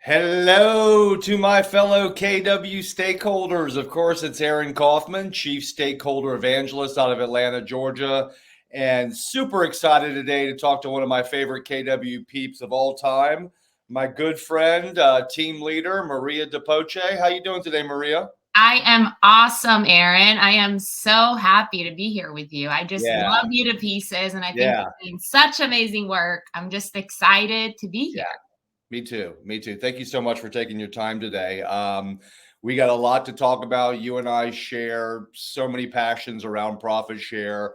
Hello to my fellow KW stakeholders. Of course, it's Aaron Kaufman, Chief Stakeholder Evangelist out of Atlanta, Georgia, and super excited today to talk to one of my favorite KW peeps of all time, my good friend, team leader, Maria Poce. How you doing today, Maria? I am awesome, Aaron. I am so happy to be here with you. I just Yeah, love you to pieces, and I think yeah, you're doing such amazing work. I'm just excited to be yeah. here. Me too. Me too. Thank you so much for taking your time today. We got a lot to talk about. You and I share so many passions around profit share.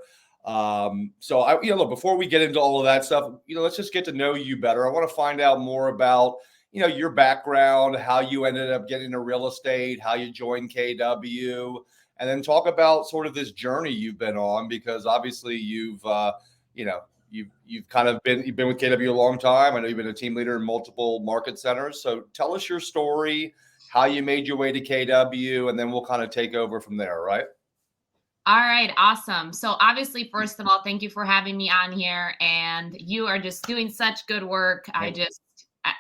Look, before we get into all of that stuff, let's just get to know you better. I want to find out more about, your background, how you ended up getting into real estate, how you joined KW, and then talk about sort of this journey you've been on, because obviously you know, you've been with KW a long time. I know you've been a team leader in multiple market centers. So tell us your story, how you made your way to KW, and then we'll kind of take over from there, right? All right, awesome. So, obviously, first of all, thank you for having me on here. And you are just doing such good work.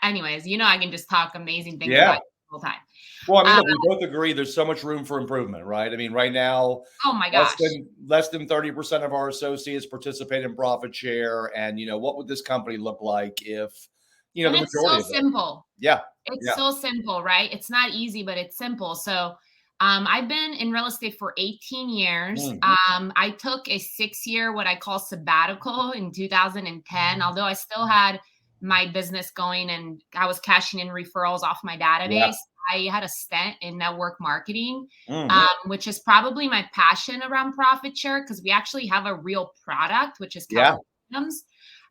Anyways, I can just talk amazing things about Yeah. you the whole time. Well, I mean, Uh, look, we both agree there's so much room for improvement, right? I mean, right now, oh my less gosh. than less than 30% of our associates participate in profit share. And what would this company look like if, And the it's so majority of them? simple. Yeah. It's Yeah. so simple, right? It's not easy, but it's simple. So, I've been in real estate for 18 years. Mm. I took a 6-year, what I call sabbatical in 2010, although I still had my business going and I was cashing in referrals off my Yeah. database. I had a stint in network marketing, Mm. which is probably my passion around profit share because we actually have a real product, which is Yeah. Keller Williams,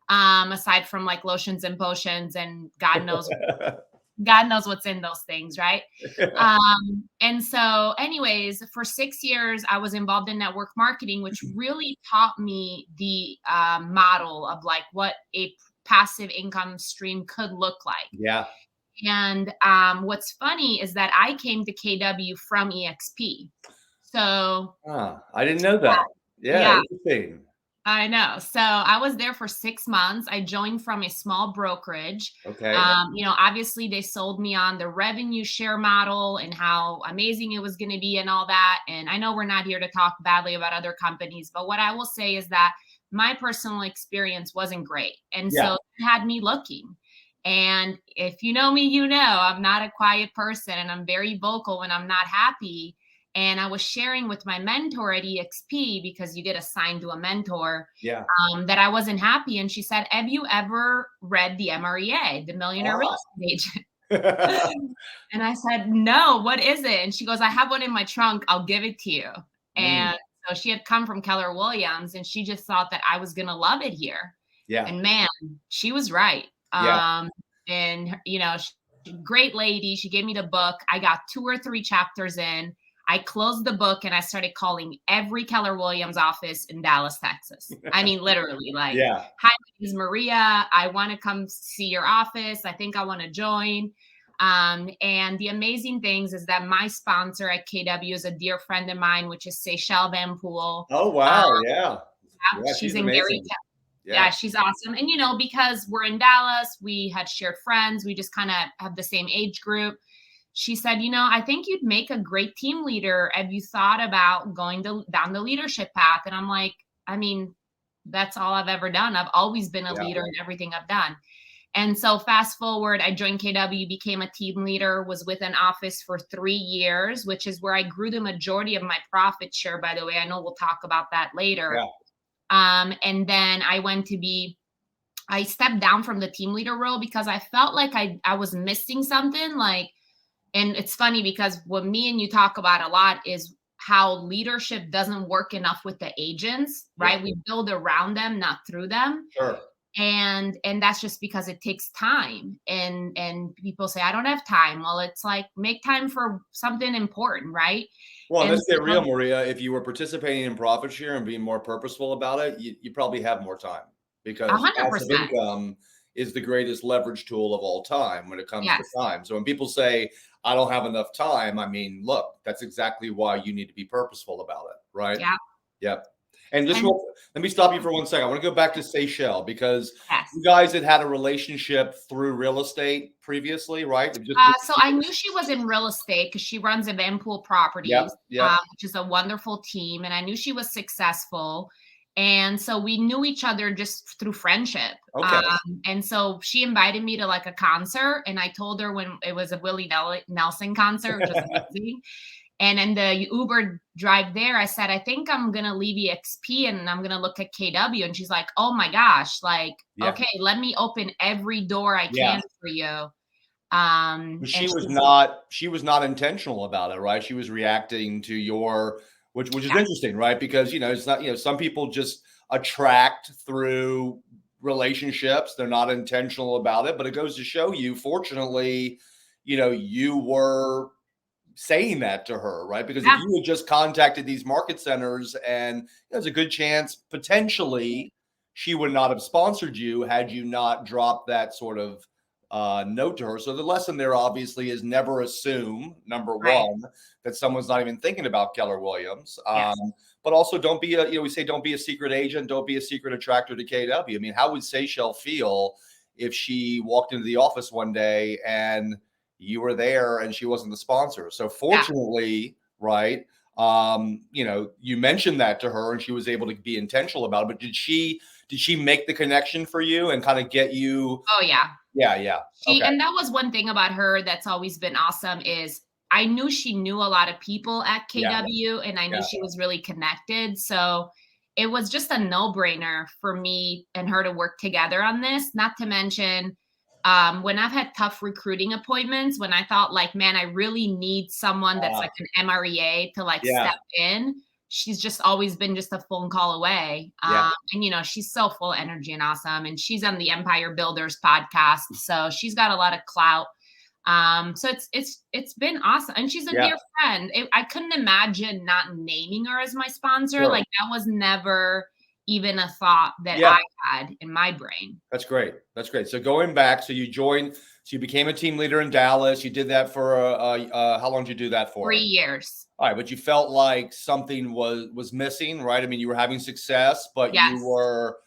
aside from like lotions and potions and God knows what's in those things, right? And so, anyways, for 6 years, I was involved in network marketing, which really taught me the model of like what a passive income stream could look like. Yeah. And what's funny is that I came to KW from EXP. So, I didn't know that. Yeah, yeah, interesting. I know. So I was there for 6 months. I joined from a small brokerage. Okay. Obviously they sold me on the revenue share model and how amazing it was going to be and all that. And I know we're not here to talk badly about other companies, but what I will say is that my personal experience wasn't great. And Yeah. so it had me looking. And if you know me, I'm not a quiet person and I'm very vocal when I'm not happy. And I was sharing with my mentor at EXP because you get assigned to a mentor Yeah. that I wasn't happy. And she said, "Have you ever read the MREA, the Millionaire Real Ah. Estate Agent?" And I said, "No, what is it?" And she goes, "I have one in my trunk. I'll give it to you." Mm. And so she had come from Keller Williams and she just thought that I was going to love it here. Yeah. And man, she was right. Yeah. Great lady. She gave me the book. I got 2 or 3 chapters in. I closed the book and I started calling every Keller Williams office in Dallas, Texas. I mean, literally, like, Yeah. "Hi, my name is Maria. I want to come see your office. I think I want to join." And the amazing things is that my sponsor at KW is a dear friend of mine, which is Seychelle Van Pool. Oh, Um, wow. Yeah. Yeah, she's she's in Gary. amazing. Yeah, Yeah. she's awesome. And because we're in Dallas, we had shared friends. We just kind of have the same age group. She said, "I think you'd make a great team leader. Have you thought about going down the leadership path?" And I'm like, I mean, that's all I've ever done. I've always been a Yeah. leader in everything I've done. And so fast forward, I joined KW, became a team leader, was with an office for 3 years, which is where I grew the majority of my profit share, by the way. I know we'll talk about that later. Yeah. And then I stepped down from the team leader role because I felt like I was missing something. And it's funny because what me and you talk about a lot is how leadership doesn't work enough with the agents, Yeah. right? We build around them, not through them. Sure. And that's just because it takes time. And people say, "I don't have time." Well, it's like, make time for something important, right? Well, and And let's get real, so Maria. If you were participating in profit share and being more purposeful about it, you probably have more time, because passive 100%. income is the greatest leverage tool of all time when it comes to Yes. time. So when people say, I don't have enough time, I mean, look, that's exactly why you need to be purposeful about it, right? Yeah. Yep. And just And let me stop you for 1 second. I want to go back to Seychelles because yes. you guys had a relationship through real estate previously, right? So I knew she was in real estate because she runs a Vanpool Yep, Properties, yep. which is a wonderful team, and I knew she was successful. And so we knew each other just through friendship. Okay. And so she invited me to like a concert, and I told her when it was a Nelson concert, which was amazing. And in the Uber drive there, I said, I think I'm going to leave EXP and I'm going to look at KW. And she's like, oh my gosh, like, Yeah. okay, let me open every door I Yeah. can for you. She was not intentional about it, right? She was reacting to your, which is interesting, right? Because, it's not, some people just attract through relationships. They're not intentional about it, but it goes to show you, fortunately, you were saying that to her, right? Because if you had just contacted these market centers, and there's a good chance potentially she would not have sponsored you had you not dropped that sort of note to her. So the lesson there obviously is never assume, number one, that someone's not even thinking about Keller Williams. But also don't be we say don't be a secret agent, don't be a secret attractor to KW. I mean, how would Seychelles feel if she walked into the office one day and you were there and she wasn't the sponsor? So fortunately, right, you mentioned that to her and she was able to be intentional about it. But did she make the connection for you and kind of get you? Oh yeah. Yeah. Okay. And that was one thing about her that's always been awesome is I knew she knew a lot of people at KW and I knew she was really connected. So it was just a no-brainer for me and her to work together on this. Not to mention when I've had tough recruiting appointments, when I thought like, man, I really need someone that's like an MREA to like step in. She's just always been just a phone call away. And she's so full of energy and awesome. And she's on the Empire Builders podcast. So she's got a lot of clout. So it's been awesome. And she's a dear friend. I couldn't imagine not naming her as my sponsor. Like that was never even a thought that I had in my brain. That's great. So going back, so you became a team leader in Dallas. You did that for how long did you do that for? 3 years. All right, but you felt like something was missing, right? I mean, you were having success, but you were.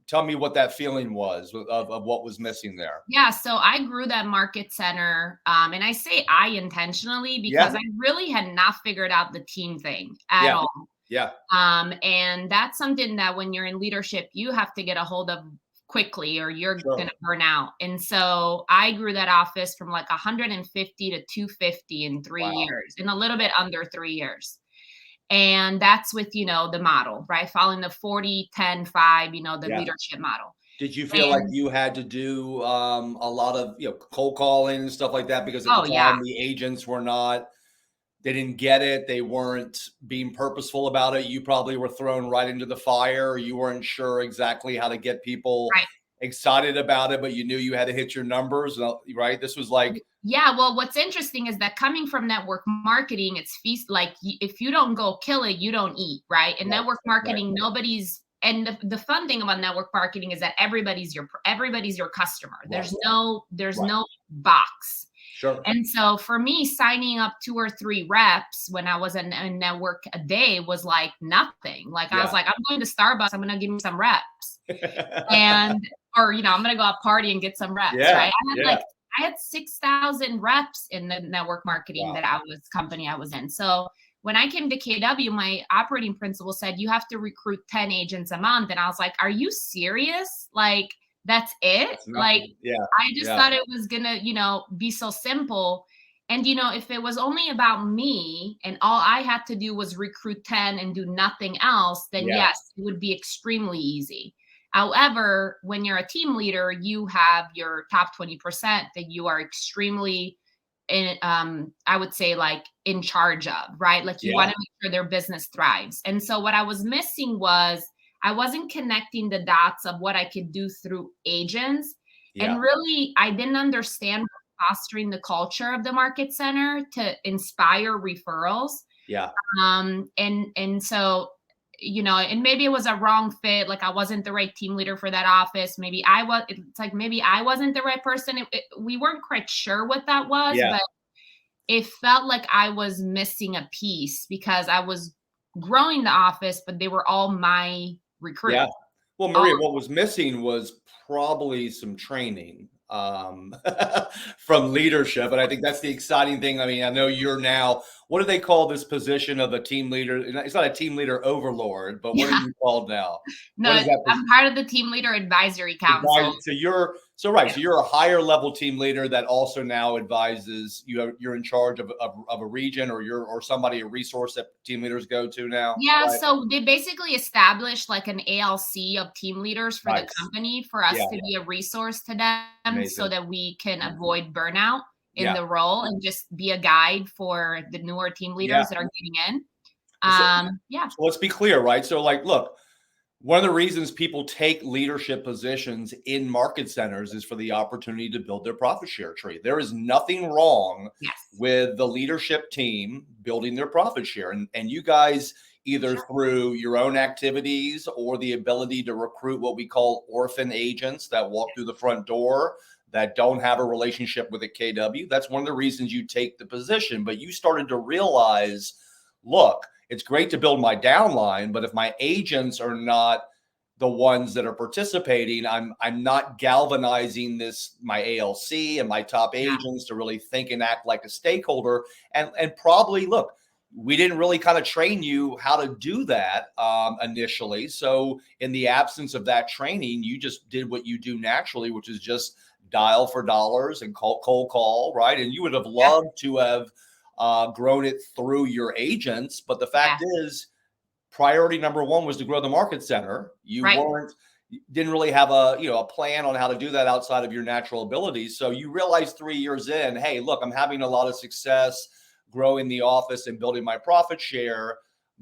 Tell me what that feeling was of what was missing there. Yeah, so I grew that market center, and I say I intentionally because I really had not figured out the team thing at all. Yeah. And that's something that when you're in leadership, you have to get a hold of quickly or you're going to burn out. And so I grew that office from like 150 to 250 in 3 years, in a little bit under 3 years. And that's with, the model, right? Following the 40, 10, 5, the leadership model. Did you feel like you had to do a lot of, cold calling and stuff like that? Because at the time the agents were not, they didn't get it. They weren't being purposeful about it. You probably were thrown right into the fire. You weren't sure exactly how to get people excited about it, but you knew you had to hit your numbers, right? This was like. Yeah. Well, what's interesting is that coming from network marketing, it's feast. Like if you don't go kill it, you don't eat, right? And network marketing, nobody's. And the fun thing about network marketing is that everybody's your customer. There's no box. Sure. And so for me, signing up 2 or 3 reps when I was in network a day was like nothing. Like I was like, I'm going to Starbucks. I'm going to give me some reps, I'm going to go out party and get some reps. Right? I had 6,000 reps in the network marketing company I was in. So when I came to KW, my operating principal said, you have to recruit 10 agents a month. And I was like, are you serious? Like, that's it? Like, I just thought it was going to, be so simple. And, if it was only about me and all I had to do was recruit 10 and do nothing else, then yes, it would be extremely easy. However, when you're a team leader, you have your top 20% that you are extremely I would say like in charge of, right? Like you want to make sure their business thrives. And so what I was missing was I wasn't connecting the dots of what I could do through agents. And really, I didn't understand fostering the culture of the market center to inspire referrals. And so, and maybe it was a wrong fit. Like I wasn't the right team leader for that office. Maybe I wasn't the right person. We weren't quite sure what that was, but it felt like I was missing a piece because I was growing the office, but they were all my recruits. Yeah. Well, All, Maria, what was missing was probably some training from leadership. And I think that's the exciting thing. I mean, I know you're now, what do they call this position of a team leader? It's not a team leader overlord, but what are yeah. you called now? No, What is that? I'm part of the team leader advisory council. So you're so you're a higher level team leader that also now advises you're in charge of a region, or somebody, a resource that team leaders go to now. Yeah, Right? so they basically established like an ALC of team leaders for the Nice. company for us Yeah, to be a resource to them so amazing. that we can avoid burnout in Yeah, the role and just be a guide for the newer team yeah. leaders that are getting in. So, Yeah. so let's be clear, right? So, like, look, one of the reasons people take leadership positions in market centers is for the opportunity to build their profit share tree. There is nothing wrong Yes. with the leadership team building their profit share. And you guys, either through your own activities or the ability to recruit what we call orphan agents that walk through the front door that don't have a relationship with a KW, that's one of the reasons you take the position. But you started to realize, look, it's great to build my downline, but if my agents are not the ones that are participating, I'm not galvanizing my ALC and my top agents to really think and act like a stakeholder. And probably, look, we didn't really kind of train you how to do that initially. So in the absence of that training, you just did what you do naturally, which is just dial for dollars and cold call, right? And you would have loved to have grown it through your agents. But the fact is, priority number one was to grow the market center. You didn't really have a plan on how to do that outside of your natural abilities. So you realized 3 years in, hey, look, I'm having a lot of success growing the office and building my profit share,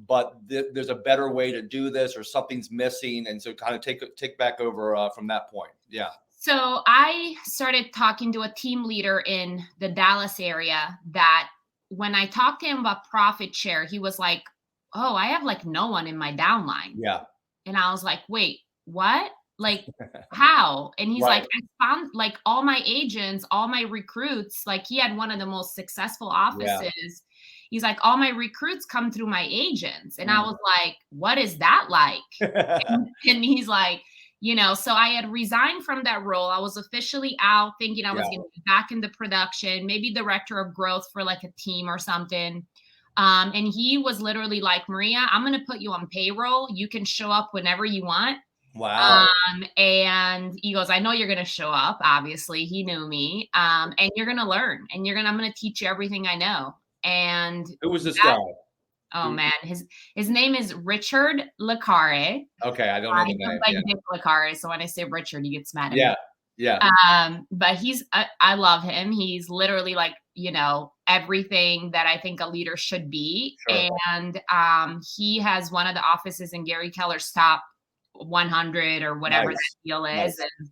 but there's a better way to do this, or something's missing. And so kind of take back over from that point. Yeah. So I started talking to a team leader in the Dallas area that when I talked to him about profit share, he was like, oh, I have like no one in my downline. Yeah. And I was like, wait, what? Like, how? And he's like, I found like all my agents, all my recruits, like he had one of the most successful offices. Yeah. He's like, all my recruits come through my agents. And I was like, what is that like? and he's like, so I had resigned from that role. I was officially out thinking I was going to be back into production, maybe director of growth for like a team or something. And he was literally like, Maria, I'm going to put you on payroll. You can show up whenever you want. Wow. And he goes, I know you're going to show up. Obviously, he knew me. And you're going to learn, and I'm going to teach you everything I know. And who was this guy? Oh man, his name is Richard LeCarre. Okay, I don't know the name. Like Dick LeCarre, so when I say Richard, he gets mad at me. Yeah. But I love him. He's literally like, everything that I think a leader should be. Sure. And he has one of the offices in Gary Keller's top 100 or whatever that deal is. Nice. And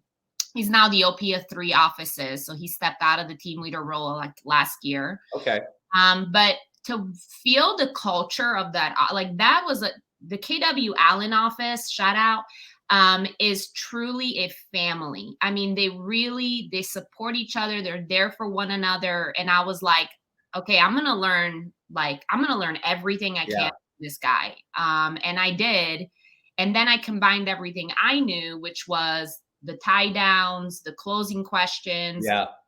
he's now the OP of 3 offices. So he stepped out of the team leader role like last year. Okay. But to feel the culture of that, like that was the KW Allen office, shout out, is truly a family. I mean, they support each other. They're there for one another. And I was like, okay, I'm going to learn everything I can from this guy. And I did. And then I combined everything I knew, which was the tie downs, the closing questions,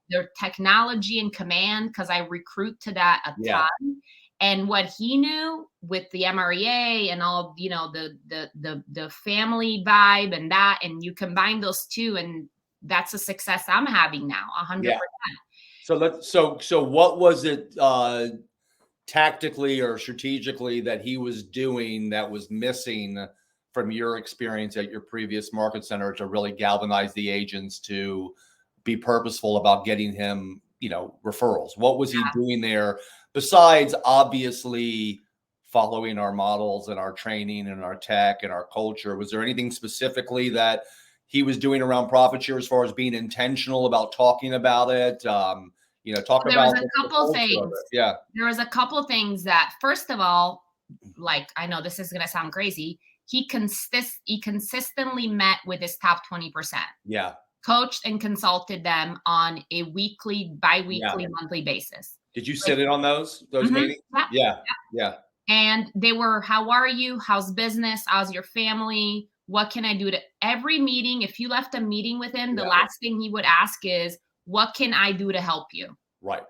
their technology and command, because I recruit to that a ton. And what he knew with the MREA and all, the family vibe and that, and you combine those two, and that's a success I'm having now, 100%. Yeah. So what was it tactically or strategically that he was doing that was missing from your experience at your previous market center to really galvanize the agents to be purposeful about getting him, referrals? What was he doing there besides obviously following our models and our training and our tech and our culture? Was there anything specifically that he was doing around profit share as far as being intentional about talking about it? Talk about. There was a couple things. Yeah. There was a couple things that, first of all, like, I know this is going to sound crazy. He consistently met with his top 20%. Yeah. Coached and consulted them on a weekly, bi-weekly, monthly basis. Did you sit in on those meetings? Yeah. And they were, how are you? How's business? How's your family? What can I do to every meeting? If you left a meeting with him, the Yeah. last thing he would ask is, what can I do to help you? Right.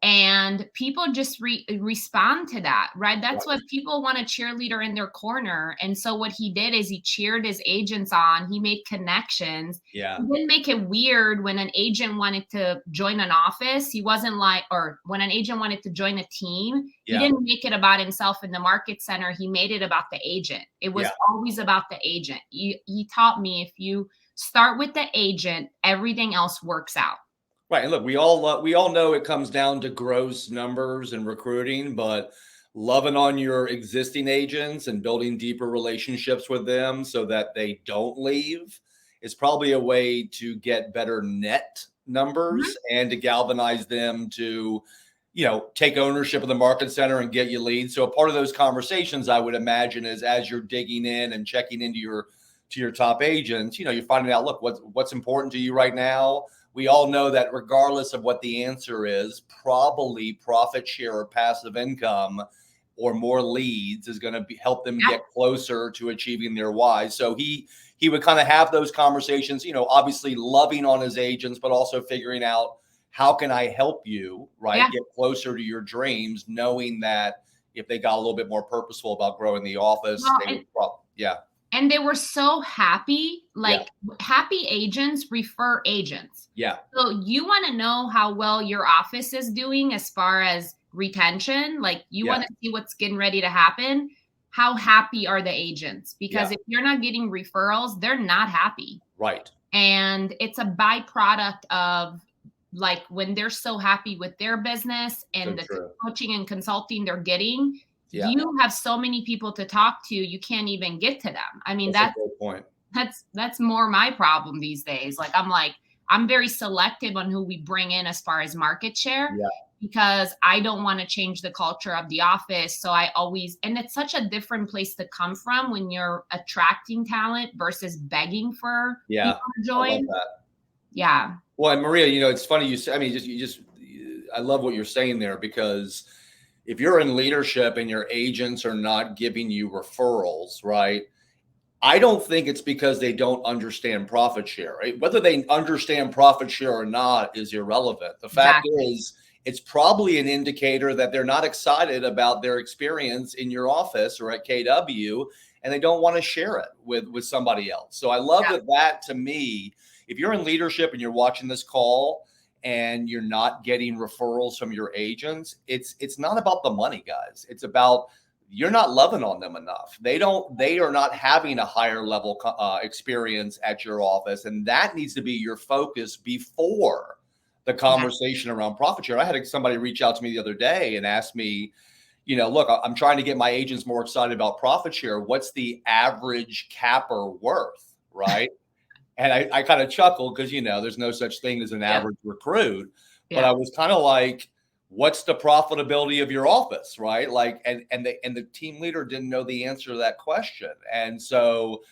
And people just respond to that, right? That's Right. what people want, a cheerleader in their corner. And so what he did is he cheered his agents on, he made connections. Yeah. He didn't make it weird when an agent wanted to join an office. He wasn't like, or when an agent wanted to join a team, he Yeah. didn't make it about himself in the market center. He made it about the agent. It was Yeah. always about the agent. He taught me, if you start with the agent, everything else works out. Right. And look, we all know it comes down to gross numbers and recruiting, but loving on your existing agents and building deeper relationships with them so that they don't leave is probably a way to get better net Mhm. numbers and to galvanize them to, take ownership of the market center and get you leads. So a part of those conversations, I would imagine, is as you're digging in and checking into your top agents, you're finding out, look, what's important to you right now. We all know that regardless of what the answer is, probably profit share or passive income or more leads is going to help them Yeah. get closer to achieving their why. So he would kind of have those conversations, obviously loving on his agents, but also figuring out, how can I help you, right? Yeah. Get closer to your dreams, knowing that if they got a little bit more purposeful about growing the office, Well, they would probably, yeah, and they were so happy, yeah, like happy agents refer agents. yeah, So you want to know how well your office is doing as far as retention, like you yeah, want to see what's getting ready to happen. How happy are the agents? yeah, Because if you're not getting referrals, they're not happy. right. And it's a byproduct of, like, when they're so happy with their business So and the true. coaching and consulting they're getting, Yeah, you have so many people to talk to, you can't even get to them. I mean, that's a great point. that's more my problem these days. I'm very selective on who we bring in as far as market share, Yeah, because I don't want to change the culture of the office. So I always, and it's such a different place to come from when you're attracting talent versus begging for yeah, people to I love join. that. Yeah. Well, and Maria, it's funny you say. I mean, I love what you're saying there, because if you're in leadership and your agents are not giving you referrals, right? I don't think it's because they don't understand profit share. Right? Whether they understand profit share or not is irrelevant. The fact Exactly. is, it's probably an indicator that they're not excited about their experience in your office or at KW, and they don't want to share it with somebody else. So I love Yeah. that to me, if you're in leadership and you're watching this call and you're not getting referrals from your agents, it's not about the money, guys. It's about, you're not loving on them enough. They are not having a higher level experience at your office. And that needs to be your focus before the Yeah. conversation around profit share. I had somebody reach out to me the other day and ask me, look, I'm trying to get my agents more excited about profit share. What's the average capper worth? Right. And I kind of chuckled because, there's no such thing as an Yeah. average recruit. But Yeah. I was kind of like, what's the profitability of your office? Right. Like, and the team leader didn't know the answer to that question. And so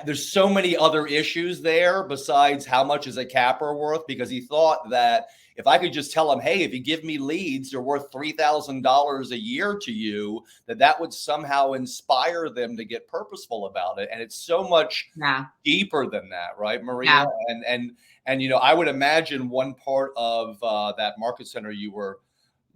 there's so many other issues there besides how much is a capper worth, because he thought that if I could just tell him, hey, if you give me leads, they're worth $3,000 a year to you, that would somehow inspire them to get purposeful about it. And it's so much Yeah. deeper than that, right, Maria? Yeah. And I would imagine one part of that market center, you were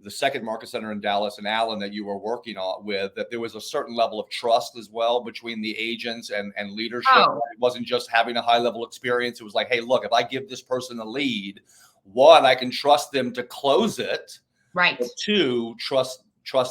the second market center in Dallas and Allen that you were working on with, that there was a certain level of trust as well between the agents and leadership. Oh, It wasn't just having a high level experience. It was like, hey, look, if I give this person a lead, one, I can trust them to close it, right. but two, trust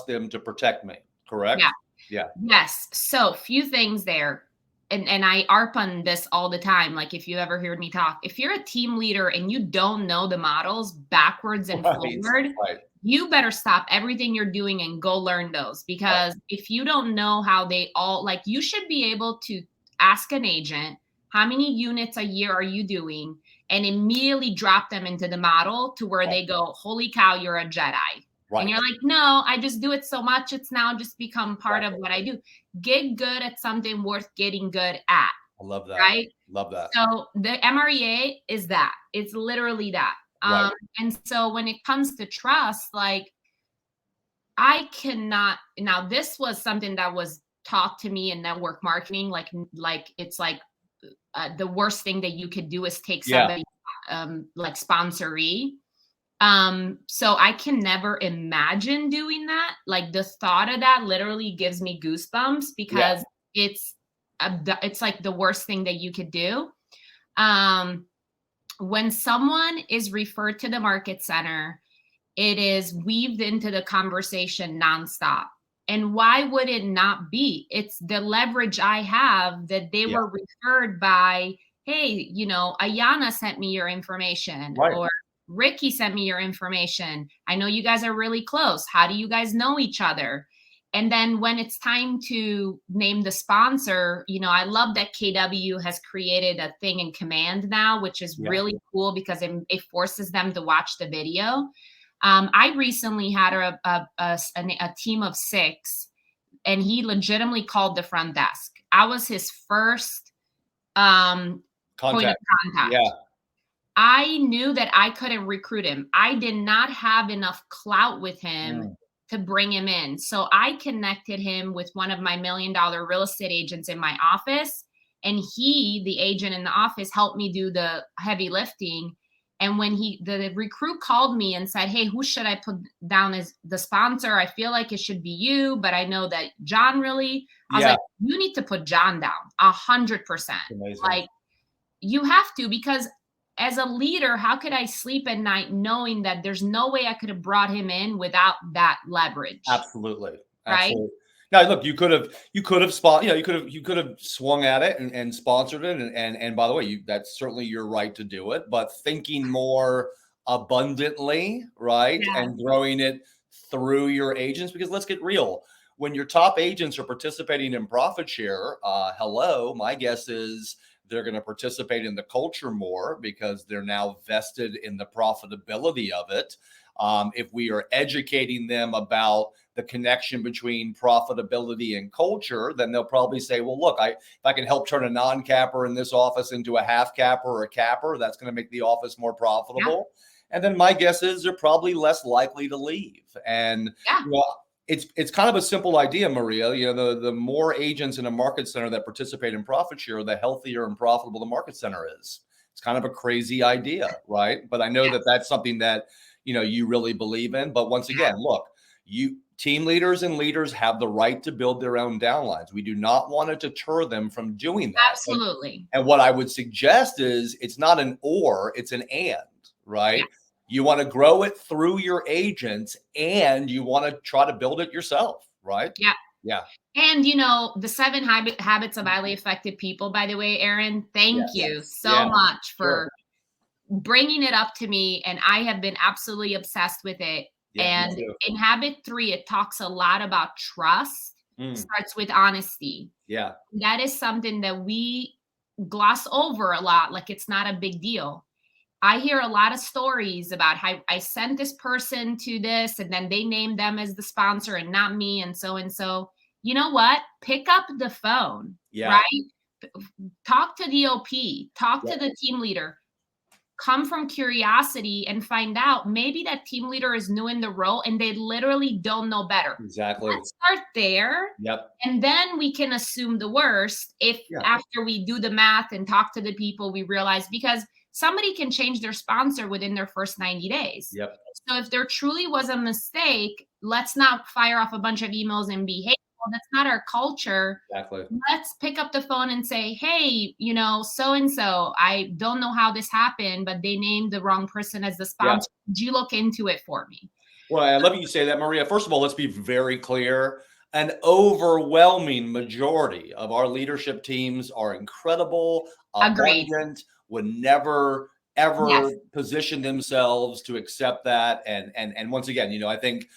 them to protect me. Yeah. Correct? Yeah. Yes. So few things there. And I harp on this all the time. Like, if you ever heard me talk, if you're a team leader and you don't know the models backwards and Right. forward, Right. you better stop everything you're doing and go learn those. Right. Because if you don't know how they all, like, you should be able to ask an agent, how many units a year are you doing? And immediately drop them into the model to where Right. they go, holy cow, you're a Jedi. And Right. you're like, no, I just do it so much. It's now just become part Right. of what I do. Get good at something worth getting good at, I love that. right? Love that. So the MREA is that. It's literally that. Right. And so when it comes to trust, like, I cannot. Now, this was something that was taught to me in network marketing. Like it's like the worst thing that you could do is take Yeah. somebody like sponsoree. So I can never imagine doing that. Like the thought of that literally gives me goosebumps because it's like the worst thing that you could do. When someone is referred to the market center, it is weaved into the conversation nonstop. And why would it not be? It's the leverage I have that they were referred by, hey, Ayana sent me your information, Right. or Ricky sent me your information. I know you guys are really close. How do you guys know each other? And then when it's time to name the sponsor, I love that KW has created a thing in Command now, which is really cool because it forces them to watch the video. I recently had a team of 6, and he legitimately called the front desk. I was his first point of contact. Yeah. I knew that I couldn't recruit him. I did not have enough clout with him to bring him in. So I connected him with one of my $1 million real estate agents in my office. And he, the agent in the office, helped me do the heavy lifting. And when the recruit called me and said, hey, who should I put down as the sponsor? I feel like it should be you, but I know that John really, I was like, you need to put John down 100%. Like you have to, because as a leader, how could I sleep at night knowing that there's no way I could have brought him in without that leverage? Absolutely. Right. Now, look, you could have you could have swung at it and sponsored it. And by the way, that's certainly your right to do it, but thinking more abundantly, right? Yeah. And throwing it through your agents, because let's get real. When your top agents are participating in profit share, my guess is they're going to participate in the culture more because they're now vested in the profitability of it. If we are educating them about the connection between profitability and culture, then they'll probably say, well, look, if I can help turn a non-capper in this office into a half capper or a capper, that's going to make the office more profitable. Yeah. And then my guess is they're probably less likely to leave. And it's kind of a simple idea, Maria. The more agents in a market center that participate in profit share, the healthier and profitable the market center is. It's kind of a crazy idea, right? But I know that that's something that you really believe in. But once again, look, team leaders and leaders have the right to build their own downlines. We do not want to deter them from doing that. Absolutely. And what I would suggest is it's not an or, it's an and, right? Yeah. You want to grow it through your agents, and you want to try to build it yourself, right? Yeah. Yeah. And, the 7 habits of highly effective people, by the way, Aaron, thank you so much for bringing it up to me. And I have been absolutely obsessed with it. Yeah, and in habit 3, it talks a lot about trust. Starts with honesty. Yeah. That is something that we gloss over a lot. Like it's not a big deal. I hear a lot of stories about how I sent this person to this and then they named them as the sponsor and not me. And so, you know what? Pick up the phone, right? Talk to the OP, talk to the team leader, come from curiosity and find out maybe that team leader is new in the role and they literally don't know better. Exactly. Let's start there. Yep. And then we can assume the worst if after we do the math and talk to the people, we realize, because somebody can change their sponsor within their first 90 days. Yep. So if there truly was a mistake, let's not fire off a bunch of emails and be, hey, well, that's not our culture. Exactly. Let's pick up the phone and say, hey, so-and-so, I don't know how this happened, but they named the wrong person as the sponsor. Yeah. Could you look into it for me? Well, I love you say that, Maria. First of all, let's be very clear. An overwhelming majority of our leadership teams are incredible, abundant, would never, ever position themselves to accept that. And once again, I think,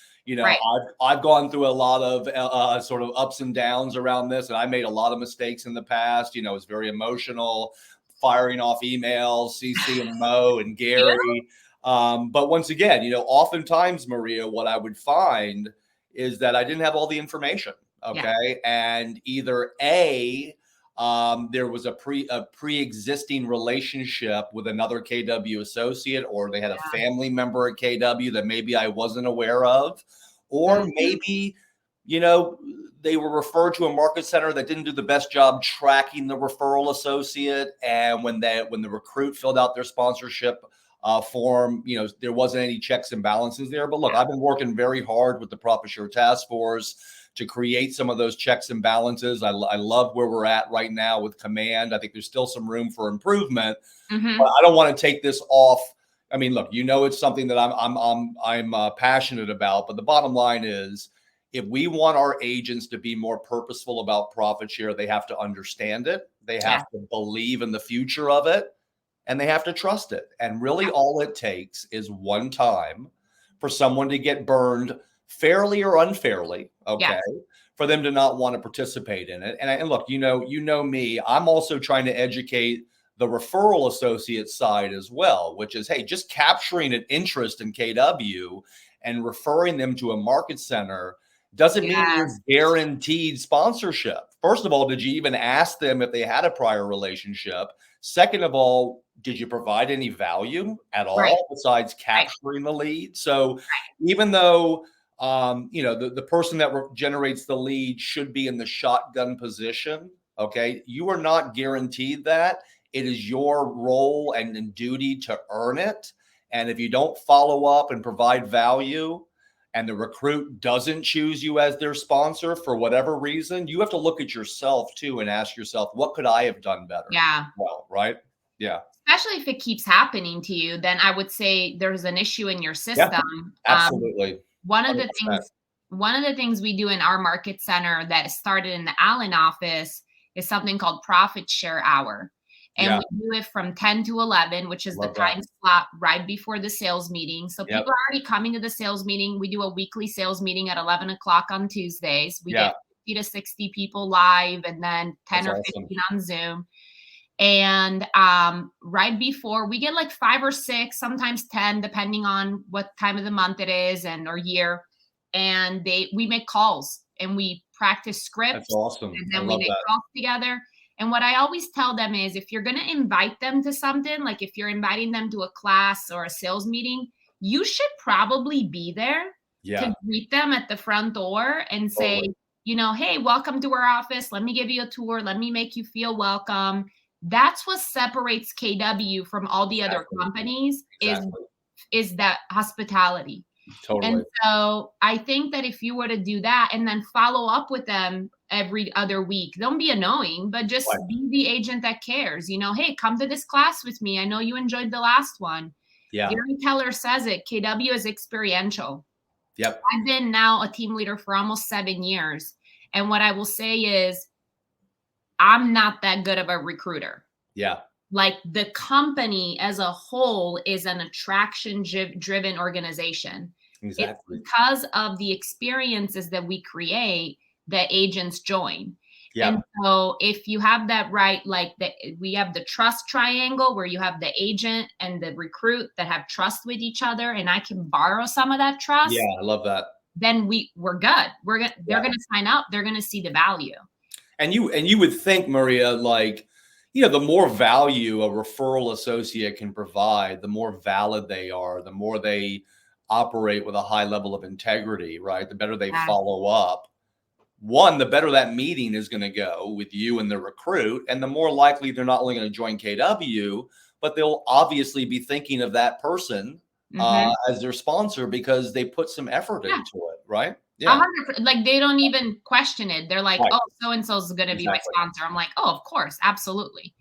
I've gone through a lot of sort of ups and downs around this, and I made a lot of mistakes in the past. It was very emotional, firing off emails, CC and Mo and Gary. But once again, oftentimes, Maria, what I would find is that I didn't have all the information. Okay. And either there was a pre-existing relationship with another KW associate, or they had a family member at KW that maybe I wasn't aware of, or maybe, you know, they were referred to a market center that didn't do the best job tracking the referral associate. And when the recruit filled out their sponsorship form, you know, there wasn't any checks and balances there. But look, I've been working very hard with the Profit Share Task Force to create some of those checks and balances. I love where we're at right now with Command. I think there's still some room for improvement, but I don't want to take this off. I mean, look, you know, it's something that I'm passionate about. But the bottom line is, if we want our agents to be more purposeful about profit share, they have to understand it. They have to believe in the future of it, and they have to trust it. And really all it takes is one time for someone to get burned fairly or unfairly, okay, for them to not want to participate in it. And look, you know me, I'm also trying to educate the referral associate side as well, which is, hey, just capturing an interest in KW and referring them to a market center doesn't mean you're guaranteed sponsorship. First of all, did you even ask them if they had a prior relationship? Second of all, did you provide any value at all besides capturing the lead? So even though, you know, the person that generates the lead should be in the shotgun position, okay, you are not guaranteed that. It is your role and duty to earn it. And if you don't follow up and provide value, and the recruit doesn't choose you as their sponsor for whatever reason, you have to look at yourself too and ask yourself, what could I have done better? Well, right? Yeah. Especially if it keeps happening to you, then I would say there's an issue in your system. Absolutely. One of the things we do in our market center that started in the Allen office is something called Profit Share Hour. And we do it from 10 to 11, which is the time slot right before the sales meeting. So people are already coming to the sales meeting. We do a weekly sales meeting at 11 o'clock on Tuesdays. We get 50 to 60 people live, and then 10 or 15 on Zoom. And right before, we get like 5 or 6, sometimes 10, depending on what time of the month it is or year. And we make calls and we practice scripts. That's awesome. And then we make calls together. And what I always tell them is, if you're going to invite them to something, like if you're inviting them to a class or a sales meeting, you should probably be there to greet them at the front door and say, you know, hey, welcome to our office. Let me give you a tour. Let me make you feel welcome. That's what separates KW from all the other companies is that hospitality. Totally. And so I think that if you were to do that and then follow up with them every other week, don't be annoying, but just be the agent that cares. You know, hey, come to this class with me. I know you enjoyed the last one. Gary Keller says it. KW is experiential. I've been now a team leader for almost 7 years. And what I will say is, I'm not that good of a recruiter. Like, the company as a whole is an attraction-driven organization. It's because of the experiences that we create that agents join. And so if you have that right, like we have the trust triangle where you have the agent and the recruit that have trust with each other, and I can borrow some of that trust. I love that. Then we're good. They're going to sign up. They're going to see the value. And you would think, Maria, like, you know, the more value a referral associate can provide, the more valid they are, the more they operate with a high level of integrity, right? The better they follow up. One, the better that meeting is going to go with you and the recruit, and the more likely they're not only going to join KW, but they'll obviously be thinking of that person as their sponsor because they put some effort into it, right? 100%. Like, they don't even question it. They're like, oh, so-and-so is going to be my sponsor. I'm like, oh, of course. Absolutely.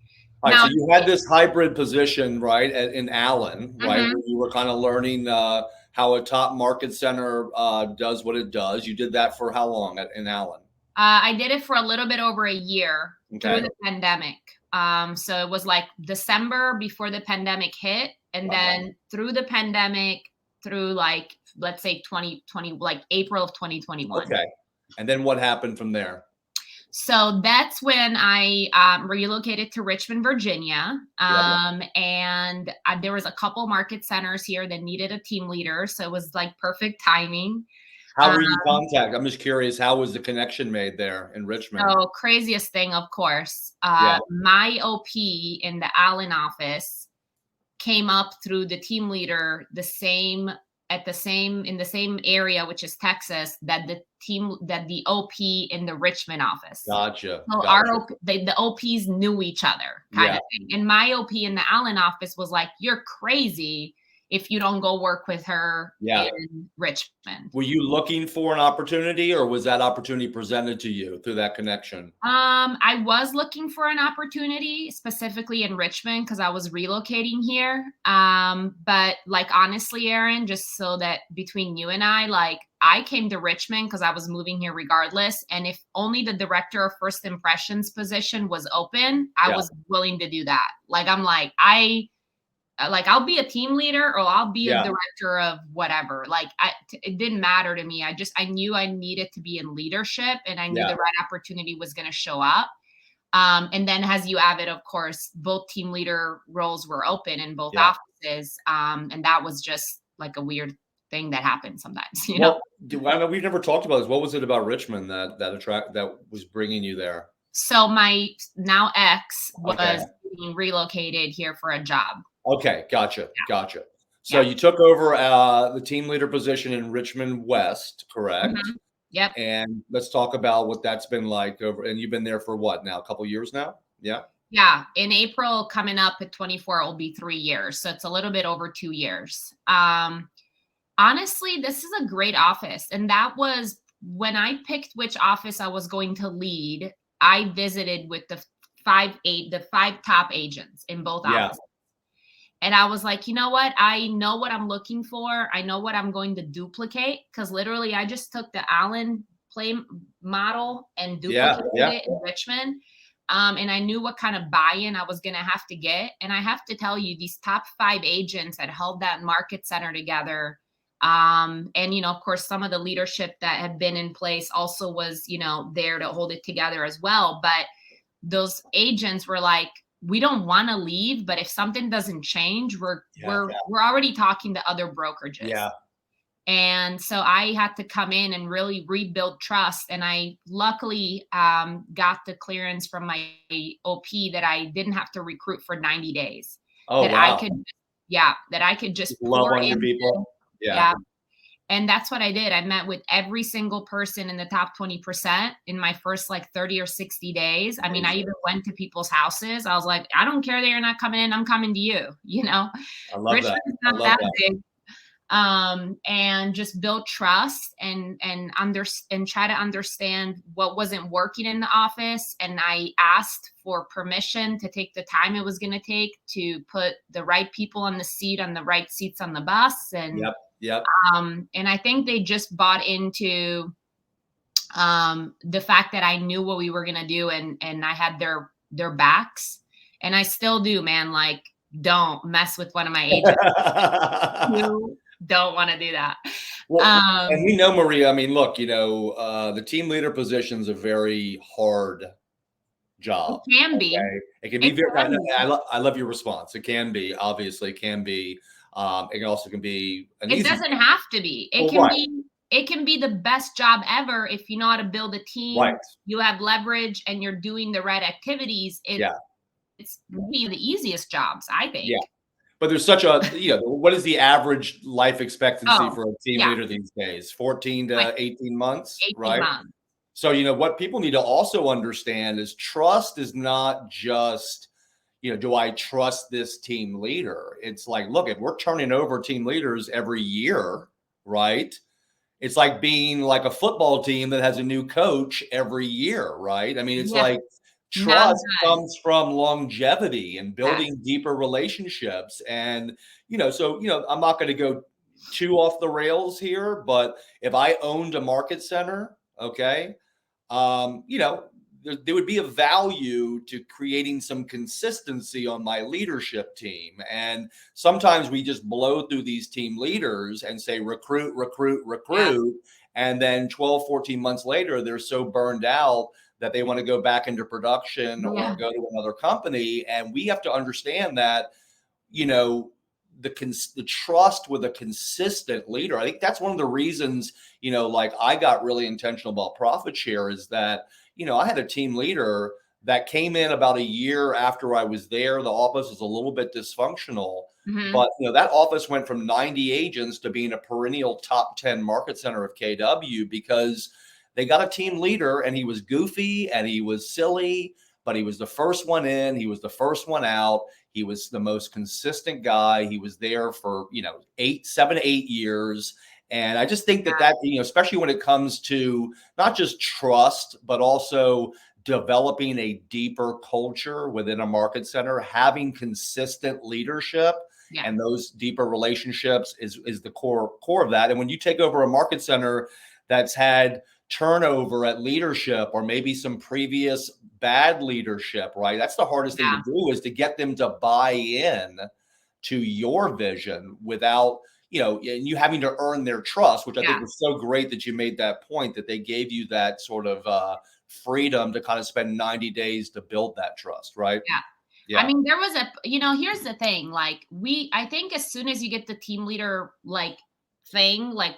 All right, so you had this hybrid position, right, in Allen, right, where you were kind of learning how a top market center does what it does. You did that for how long in Allen? I did it for a little bit over a year through the pandemic. So it was like December before the pandemic hit, and then through the pandemic, through like, let's say 2020, like April of 2021. Okay. And then what happened from there? So that's when I relocated to Richmond, Virginia. And there was a couple market centers here that needed a team leader. So it was like perfect timing. How were you contacted? I'm just curious, how was the connection made there in Richmond? So craziest thing, of course, my OP in the Allen office came up through the team leader the same in the same area, which is Texas, that the OP in the Richmond office. Gotcha. So Gotcha. the OPs knew each other, kind Yeah. of thing. And my OP in the Allen office was like, "You're crazy if you don't go work with her Yeah. in Richmond." Were you looking for an opportunity, or was that opportunity presented to you through that connection? I was looking for an opportunity specifically in Richmond because I was relocating here. But like honestly, Aaron, just so that between you and I, like I came to Richmond because I was moving here regardless. And if only the director of first impressions position was open, I Yeah. was willing to do that. Like I'll be a team leader or I'll be a Yeah. director of whatever. Like it didn't matter to me. I knew I needed to be in leadership and I knew Yeah. the right opportunity was going to show up. And then as you have it, of course, both team leader roles were open in both Yeah. offices. And that was just like a weird thing that happened sometimes, you know? I know we've never talked about this. What was it about Richmond that was bringing you there? So my now ex was Okay. being relocated here for a job. Okay. Gotcha. Yeah. Gotcha. So Yeah. you took over the team leader position in Richmond West, correct? Mhm. Yep. And let's talk about what that's been like and you've been there for what now? A couple years now? Yeah. Yeah, in April coming up at 24, it will be 3 years. So it's a little bit over 2 years. Honestly, this is a great office. And that was when I picked which office I was going to lead, I visited with the five top agents in both Yeah. offices. And I was like, you know what? I know what I'm looking for. I know what I'm going to duplicate because literally I just took the Allen play model and duplicated it in Richmond. And I knew what kind of buy-in I was going to have to get. And I have to tell you, these top 5 agents that held that market center together. And, of course, some of the leadership that had been in place also was, there to hold it together as well. But those agents were like, we don't want to leave, but if something doesn't change, we're already talking to other brokerages. Yeah. And so I had to come in and really rebuild trust. And I luckily got the clearance from my OP that I didn't have to recruit for 90 days. Oh, that wow. That I could just love pour on your in. people. Yeah. And that's what I did. I met with every single person in the top 20% in my first like 30 or 60 days. I mean, I even went to people's houses. I was like, I don't care that you're not coming in. I'm coming to you. I love Richmond's that. not that big. And just build trust and try to understand what wasn't working in the office. And I asked for permission to take the time it was going to take to put the right people on the right seats on the bus. And Yep. And I think they just bought into the fact that I knew what we were gonna do and I had their backs. And I still do, man. Like, don't mess with one of my agents. You don't want to do that. Well, and we know, Maria, I mean, look, the team leader position is a very hard job. It can be. Okay? It can be very. I love your response. It can be, obviously, it can be. It also can be It doesn't have to be. It can be the best job ever if you know how to build a team. Right. You have leverage and you're doing the right activities. It's really the easiest jobs, I think. Yeah. But there's such a, what is the average life expectancy for a team leader these days? 14 to 18 months, 18 right? months. So, what people need to also understand is trust is not just, do I trust this team leader? It's like, look, if we're turning over team leaders every year, right? It's like being like a football team that has a new coach every year, right? I mean, it's like trust comes from longevity and building deeper relationships. And, I'm not going to go too off the rails here, but if I owned a market center, okay, there would be a value to creating some consistency on my leadership team. And sometimes we just blow through these team leaders and say, recruit. And then 12, 14 months later, they're so burned out that they want to go back into production or go to another company. And we have to understand that, the trust with a consistent leader. I think that's one of the reasons, like I got really intentional about profit share is that, I had a team leader that came in about a year after I was there. The office was a little bit dysfunctional, Mhm. but that office went from 90 agents to being a perennial top 10 market center of KW because they got a team leader, and he was goofy and he was silly, but he was the first one in, he was the first one out. He was the most consistent guy. He was there for, 7 to 8 years. And I just think that, especially when it comes to not just trust, but also developing a deeper culture within a market center, having consistent leadership Yeah. and those deeper relationships is the core of that. And when you take over a market center that's had turnover at leadership, or maybe some previous bad leadership, right? That's the hardest thing to do, is to get them to buy in to your vision without, and you having to earn their trust, which I think was so great that you made that point, that they gave you that sort of freedom to kind of spend 90 days to build that trust, right? Yeah. Yeah. I mean, there was here's the thing, like I think as soon as you get the team leader, like thing, like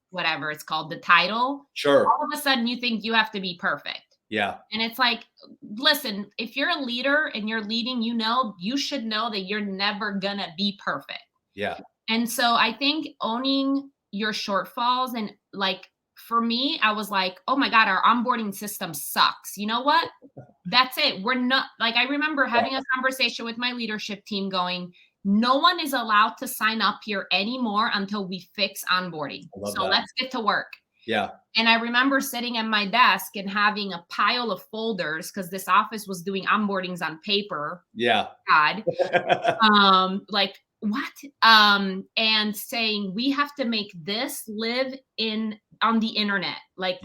whatever it's called, the title, sure, all of a sudden you think you have to be perfect. Yeah. And it's like, listen, if you're a leader and you're leading, you should know that you're never gonna be perfect. Yeah. And so I think owning your shortfalls, and like for me, I was like, oh my God, our onboarding system sucks. You know what? That's it. We're not, like, I remember having a conversation with my leadership team going, no one is allowed to sign up here anymore until we fix onboarding. So let's get to work. Yeah. And I remember sitting at my desk and having a pile of folders, because this office was doing onboardings on paper. Yeah. God. Like, what? And saying, we have to make this live on the internet. Like,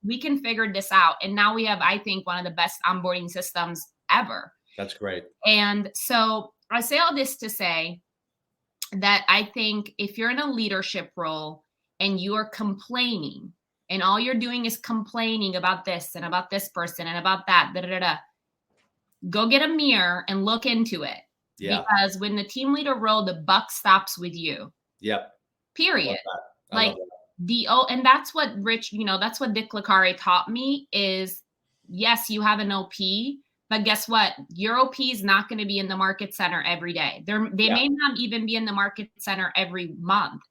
we can figure this out. And now we have, I think, one of the best onboarding systems ever. That's great. And so I say all this to say that I think if you're in a leadership role and you are complaining, and all you're doing is complaining about this and about this person and about that, go get a mirror and look into it. Yeah. Because when the team leader role, the buck stops with you. Yep. Period. And that's what that's what Dick Licari taught me is, yes, you have an OP, but guess what? Your OP is not going to be in the market center every day. They may not even be in the market center every month.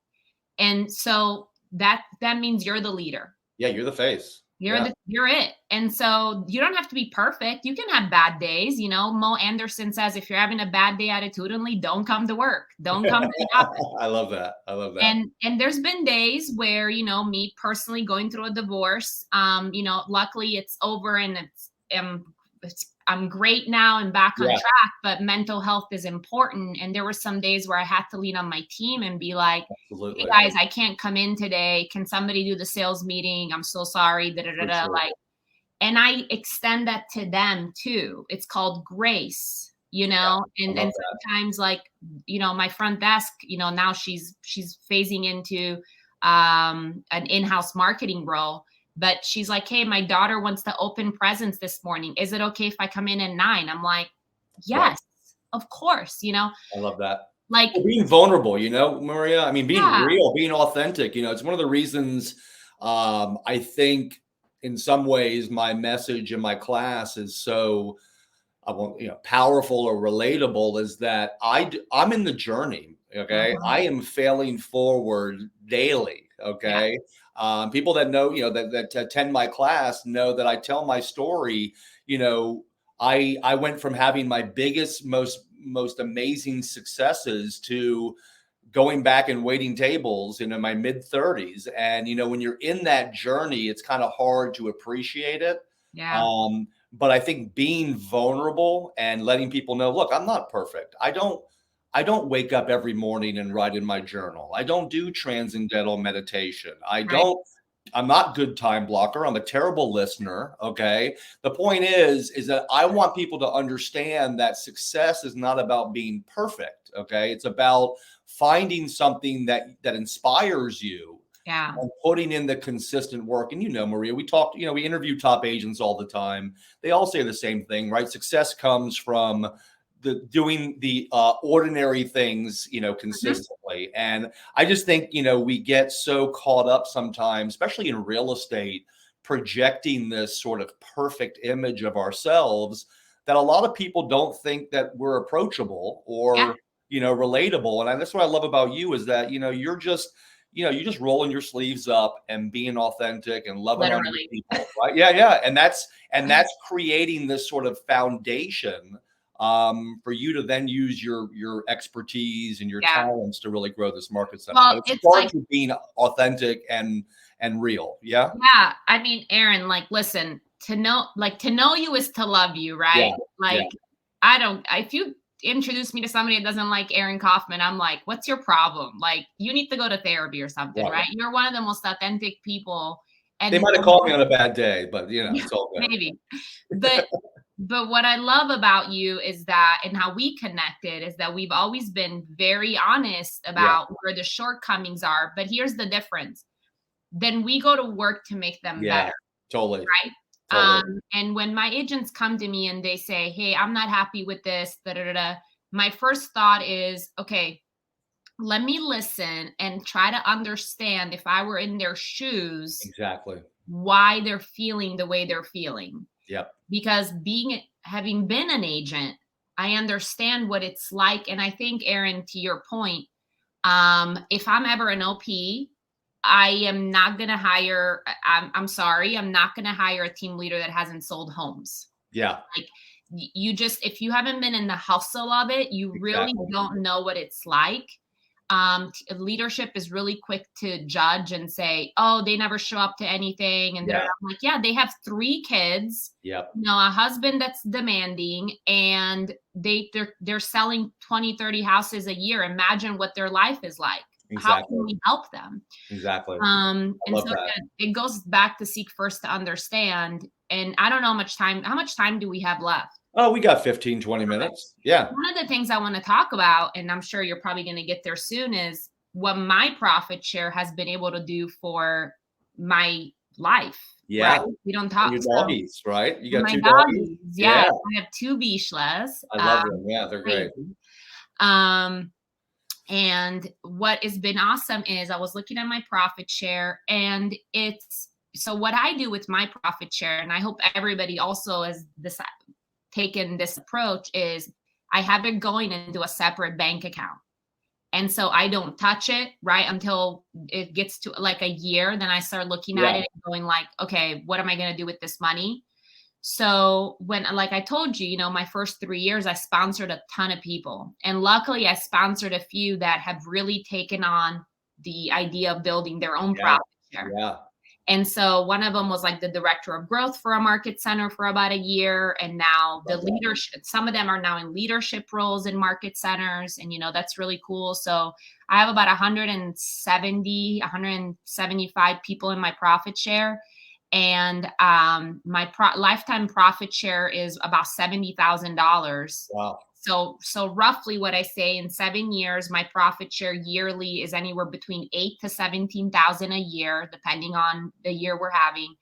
And so that means you're the leader. Yeah, you're the face. You're it. And so you don't have to be perfect. You can have bad days. Mo Anderson says, if you're having a bad day attitudinally, don't come to work. Don't come to the office. I love that. And there's been days where, me personally going through a divorce, luckily it's over and I'm great now and back on track, but mental health is important. And there were some days where I had to lean on my team and be like, absolutely, hey guys, I can't come in today. Can somebody do the sales meeting? I'm so sorry. Sure. And I extend that to them too. It's called grace, and sometimes my front desk, now she's phasing into an in-house marketing role. But she's like, hey, my daughter wants to open presents this morning. Is it okay if I come in at 9? I'm like, yes, of course. I love that. Like being vulnerable, Maria. I mean, being real, being authentic. It's one of the reasons I think in some ways my message in my class is so powerful or relatable, is that I'm in the journey. Okay. Mm-hmm. I am failing forward daily. Okay. Yeah. People that know, that attend my class know that I tell my story. I went from having my biggest, most amazing successes to going back and waiting tables in my mid 30s. And, when you're in that journey, it's kind of hard to appreciate it. Yeah. But I think being vulnerable and letting people know, look, I'm not perfect. I don't wake up every morning and write in my journal. I don't do transcendental meditation. I'm not good time blocker. I'm a terrible listener. Okay. The point is that I want people to understand that success is not about being perfect. Okay. It's about finding something that inspires you. Yeah. And putting in the consistent work. And Maria, we talked, we interview top agents all the time. They all say the same thing, right? Success comes from doing the ordinary things, consistently. And I just think, we get so caught up sometimes, especially in real estate, projecting this sort of perfect image of ourselves that a lot of people don't think that we're approachable Yeah. or, relatable. And that's what I love about you is that, you're just, you're just rolling your sleeves up and being authentic and loving on your Literally. people, right? Yeah, yeah. And that's creating this sort of foundation for you to then use your expertise and your Yeah. talents to really grow this market center. Well, But it it's starts like, with being authentic and real. Yeah. yeah, I mean, Aaron, like, listen, to know you is to love you, Yeah. right? Yeah. Like, if you introduce me to somebody that doesn't like Aaron Kaufman, I'm like, what's your problem? Like, you need to go to therapy or something, Right. right? You're one of the most authentic people. They And might have called me on a bad day, but it's all good. maybe. But what I love about you is that, and how we connected, is that we've always been very honest Yeah. about where the shortcomings are. But here's the difference. Then we go to work to make them Yeah. better, Totally. right? Totally. And when my agents come to me and they say, "Hey, I'm not happy with this," da da da, da, my first thought is, okay, let me listen and try to understand, if I were in their shoes, Exactly. why they're feeling the way they're feeling. Yep. Because having been an agent, I understand what it's like. And I think, Aaron, to your point, if I'm ever an OP, I am not going to hire, I'm sorry, I'm not going to hire a team leader that hasn't sold homes. Yeah. Like, you just, if you haven't been in the hustle of it, you really Exactly. don't know what it's like. Leadership is really quick to judge and say, "Oh, they never show up to anything." And Yeah. I'm like, yeah, they have 3 kids, Yep. a husband that's demanding, and they're selling 20, 30 houses a year. Imagine what their life is like. How can Exactly. we help them? Exactly. And love so that. again, it goes back to seek first to understand. And I don't know how much time do we have left? Oh, we got 15, 20 minutes. Yeah. One of the things I want to talk about, and I'm sure you're probably going to get there soon, is what my profit share has been able to do for my life. Yeah. Right? We don't And talk. your So doggies, right? You got my 2 doggies? doggies, Yeah. yes, I have 2 Bichlas. I love them. Yeah, they're great. Crazy. Um, and what has been awesome is I was looking at my profit share, and so what I do with my profit share, and I hope everybody also has taken this approach, is I have it going into a separate bank account. And so I don't touch it, right, until it gets to like a year. Then I start looking at it and going like, okay, what am I going to do with this money? So like I told you, my first 3 years, I sponsored a ton of people. And luckily I sponsored a few that have really taken on the idea of building their own profit share. Yeah. And so one of them was like the director of growth for a market center for about a year. And now the leadership, some of them are now in leadership roles in market centers. And, that's really cool. So I have about 175 people in my profit share. And my lifetime profit share is about $70,000. Wow. So roughly what I say, in 7 years, my profit share yearly is anywhere between 8 to 17,000 a year, depending on the year we're having.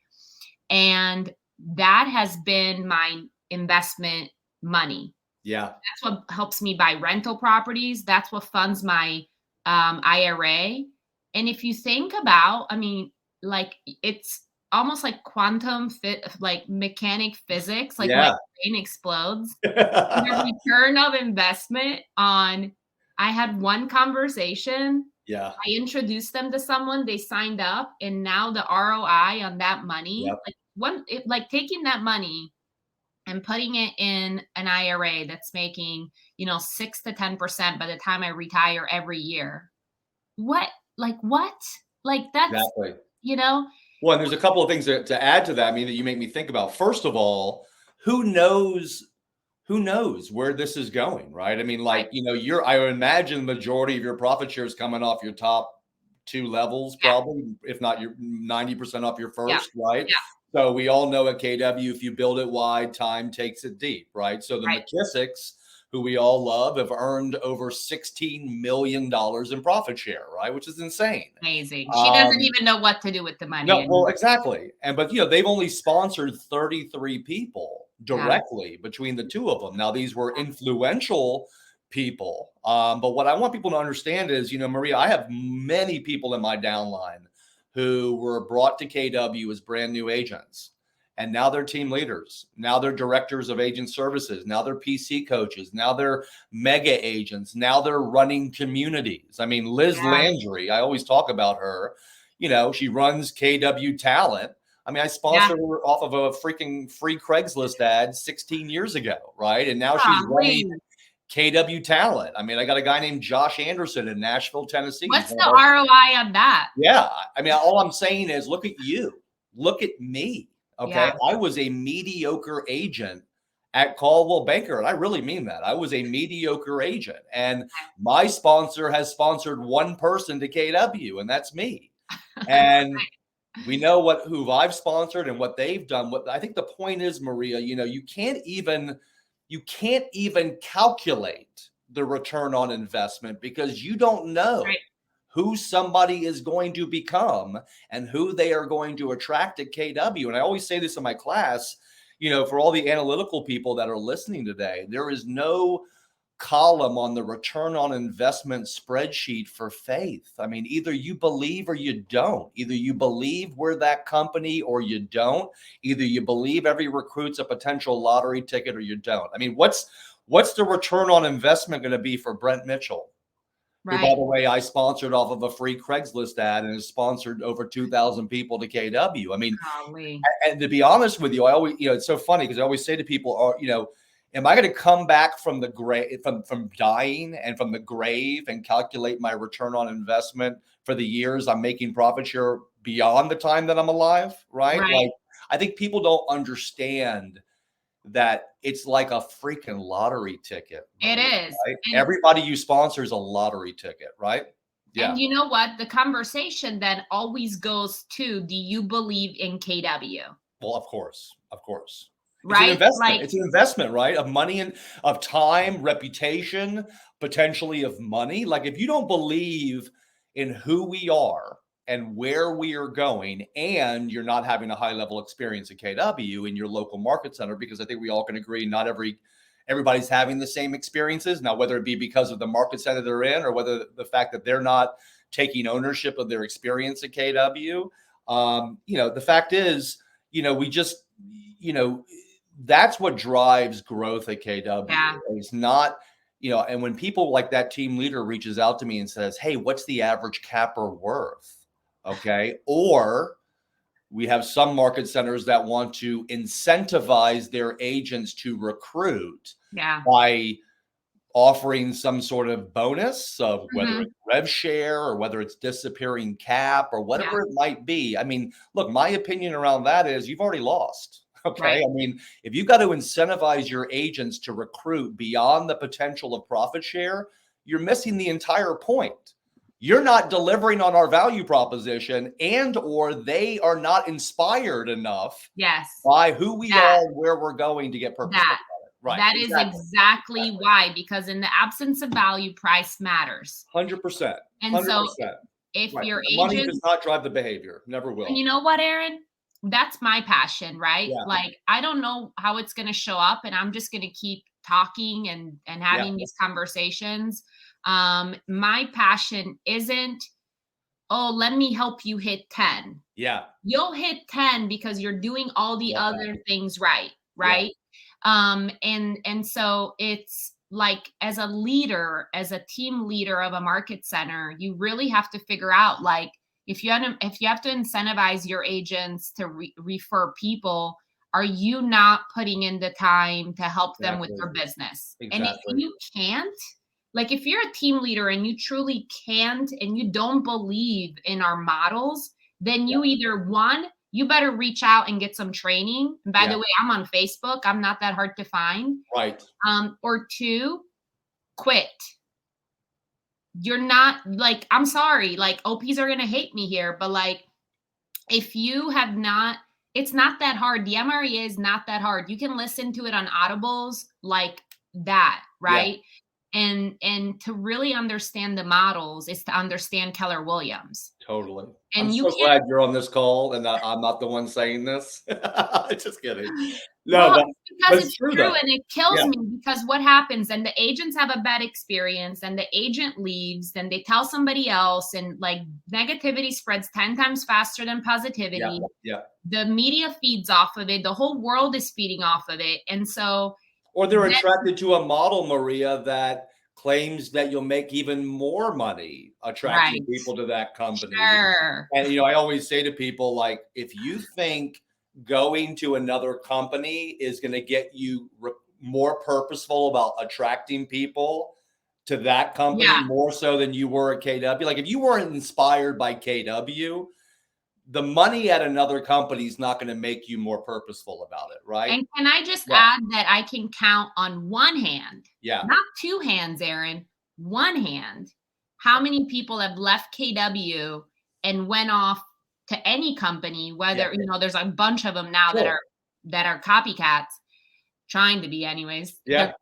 And that has been my investment money. Yeah. That's what helps me buy rental properties. That's what funds my IRA. And if you think about, like, it's almost like quantum like mechanic physics, like my brain explodes. The return of investment I had one conversation. Yeah. I introduced them to someone, they signed up, and now the ROI on that money, like taking that money and putting it in an IRA that's making, 6 to 10% by the time I retire every year. What? Like that's, Exactly. Well, and there's a couple of things to add to that. That you make me think about. First of all, who knows where this is going, right? I imagine the majority of your profit share is coming off your top 2 levels, probably, if not your 90% off your first, right? Yeah. So we all know at KW, if you build it wide, time takes it deep, right? So the McKissicks, who we all love, have earned over $16 million in profit share, right? Which is insane. Amazing. She doesn't even know what to do with the money. No, well, exactly. But they've only sponsored 33 people directly between the 2 of them. Now, these were influential people. But what I want people to understand is, Maria, I have many people in my downline who were brought to KW as brand new agents. And now they're team leaders. Now they're directors of agent services. Now they're PC coaches. Now they're mega agents. Now they're running communities. I mean, Liz Landry, I always talk about her. You know, she runs KW Talent. I mean, I sponsored her off of a freaking free Craigslist ad 16 years ago, right? And now she's running KW Talent. I mean, I got a guy named Josh Anderson in Nashville, Tennessee. What's the ROI on that? Yeah. I mean, all I'm saying is look at you. Look at me. Okay. I was a mediocre agent at Caldwell Banker. And I really mean that. I was a mediocre agent. And my sponsor has sponsored one person to KW, and that's me. And we know who I've sponsored and what they've done. What I think the point is, Maria, you know, you can't even calculate the return on investment because you don't know who somebody is going to become and who they are going to attract at KW. And I always say this in my class, you know, for all the analytical people that are listening today, there is no column on the return on investment spreadsheet for faith. I mean, either you believe or you don't. Either you believe we're that company or you don't. Either you believe every recruit's a potential lottery ticket or you don't. I mean, what's the return on investment going to be for Brent Mitchell? Who, by the way, I sponsored off of a free Craigslist ad and has sponsored over 2,000 people to KW. I mean, and to be honest with you, I always, you know, it's so funny because I always say to people, you know, am I going to come back from the grave, from dying and from the grave and calculate my return on investment for the years I'm making profit share beyond the time that I'm alive? Right. Like, I think people don't understand that it's like a freaking lottery ticket. It is. Right? Everybody you sponsor is a lottery ticket, right? Yeah. And you know what? The conversation then always goes to, do you believe in KW? Well, of course. Of course. Right? It's an investment. It's an investment, right? Of money and of time, reputation, potentially of money. Like if you don't believe in who we are and where we are going, and you're not having a high level experience at KW in your local market center, because I think we all can agree not everybody's having the same experiences. Now, whether it be because of the market center they're in or whether the fact that they're not taking ownership of their experience at KW, you know, the fact is, you know, we just, you know, that's what drives growth at KW. Yeah. It's not, you know, and when people like that team leader reaches out to me and says, hey, what's the average capper worth? Okay. Or we have some market centers that want to incentivize their agents to recruit by offering some sort of bonus of whether it's rev share or whether it's disappearing cap or whatever it might be. I mean, look, my opinion around that is you've already lost. Okay. I mean, if you've got to incentivize your agents to recruit beyond the potential of profit share, you're missing the entire point. You're not delivering on our value proposition, and or they are not inspired enough by who we are and where we're going to get purpose. Right. That is exactly why, because in the absence of value, price matters. 100%. And so if your agent, money does not drive the behavior, never will. And you know what, Aaron? That's my passion, right? Yeah. Like, I don't know how it's going to show up, and I'm just going to keep talking and having these conversations. My passion isn't, oh, let me help you hit 10. Yeah. You'll hit 10 because you're doing all the other things right. Yeah. And so it's like, as a leader, as a team leader of a market center, you really have to figure out, like, if you have to incentivize your agents to refer people, are you not putting in the time to help them with their business? And if you can't, like, if you're a team leader and you truly can't, and you don't believe in our models, then you either, one, you better reach out and get some training. And by the way, I'm on Facebook. I'm not that hard to find. Right. Or two, quit. You're not, like, I'm sorry, like, OPs are going to hate me here, but like, if you have not, it's not that hard. The MRE is not that hard. You can listen to it on Audibles like that. Right. Yeah. And to really understand the models is to understand Keller Williams. Totally. And I'm so glad you're on this call and I'm not the one saying this. Just kidding. No, Well, but because it's it's true true though. and it kills Yeah, me because what happens and the agents have a bad experience and the agent leaves, then they tell somebody else and like negativity spreads 10 times faster than yeah, positivity. yeah. The media feeds off of it. The whole world is feeding off of it. And so Or they're then, attracted to a model, Maria, that claims that you'll make even more money attracting right. people to that company. Sure. And I always say to people, like, if you think going to another company is going to get you more purposeful about attracting people to that company Yeah. more so than you were at KW, like if you weren't inspired by KW, the money at another company is not going to make you more purposeful about it, right? And can I just Yeah, add that I can count on one hand, yeah, not two hands, Aaron, one hand, how many people have left KW and went off to any company, yeah, whether, there's a bunch of them now sure, that are copycats, trying to be anyways. yeah,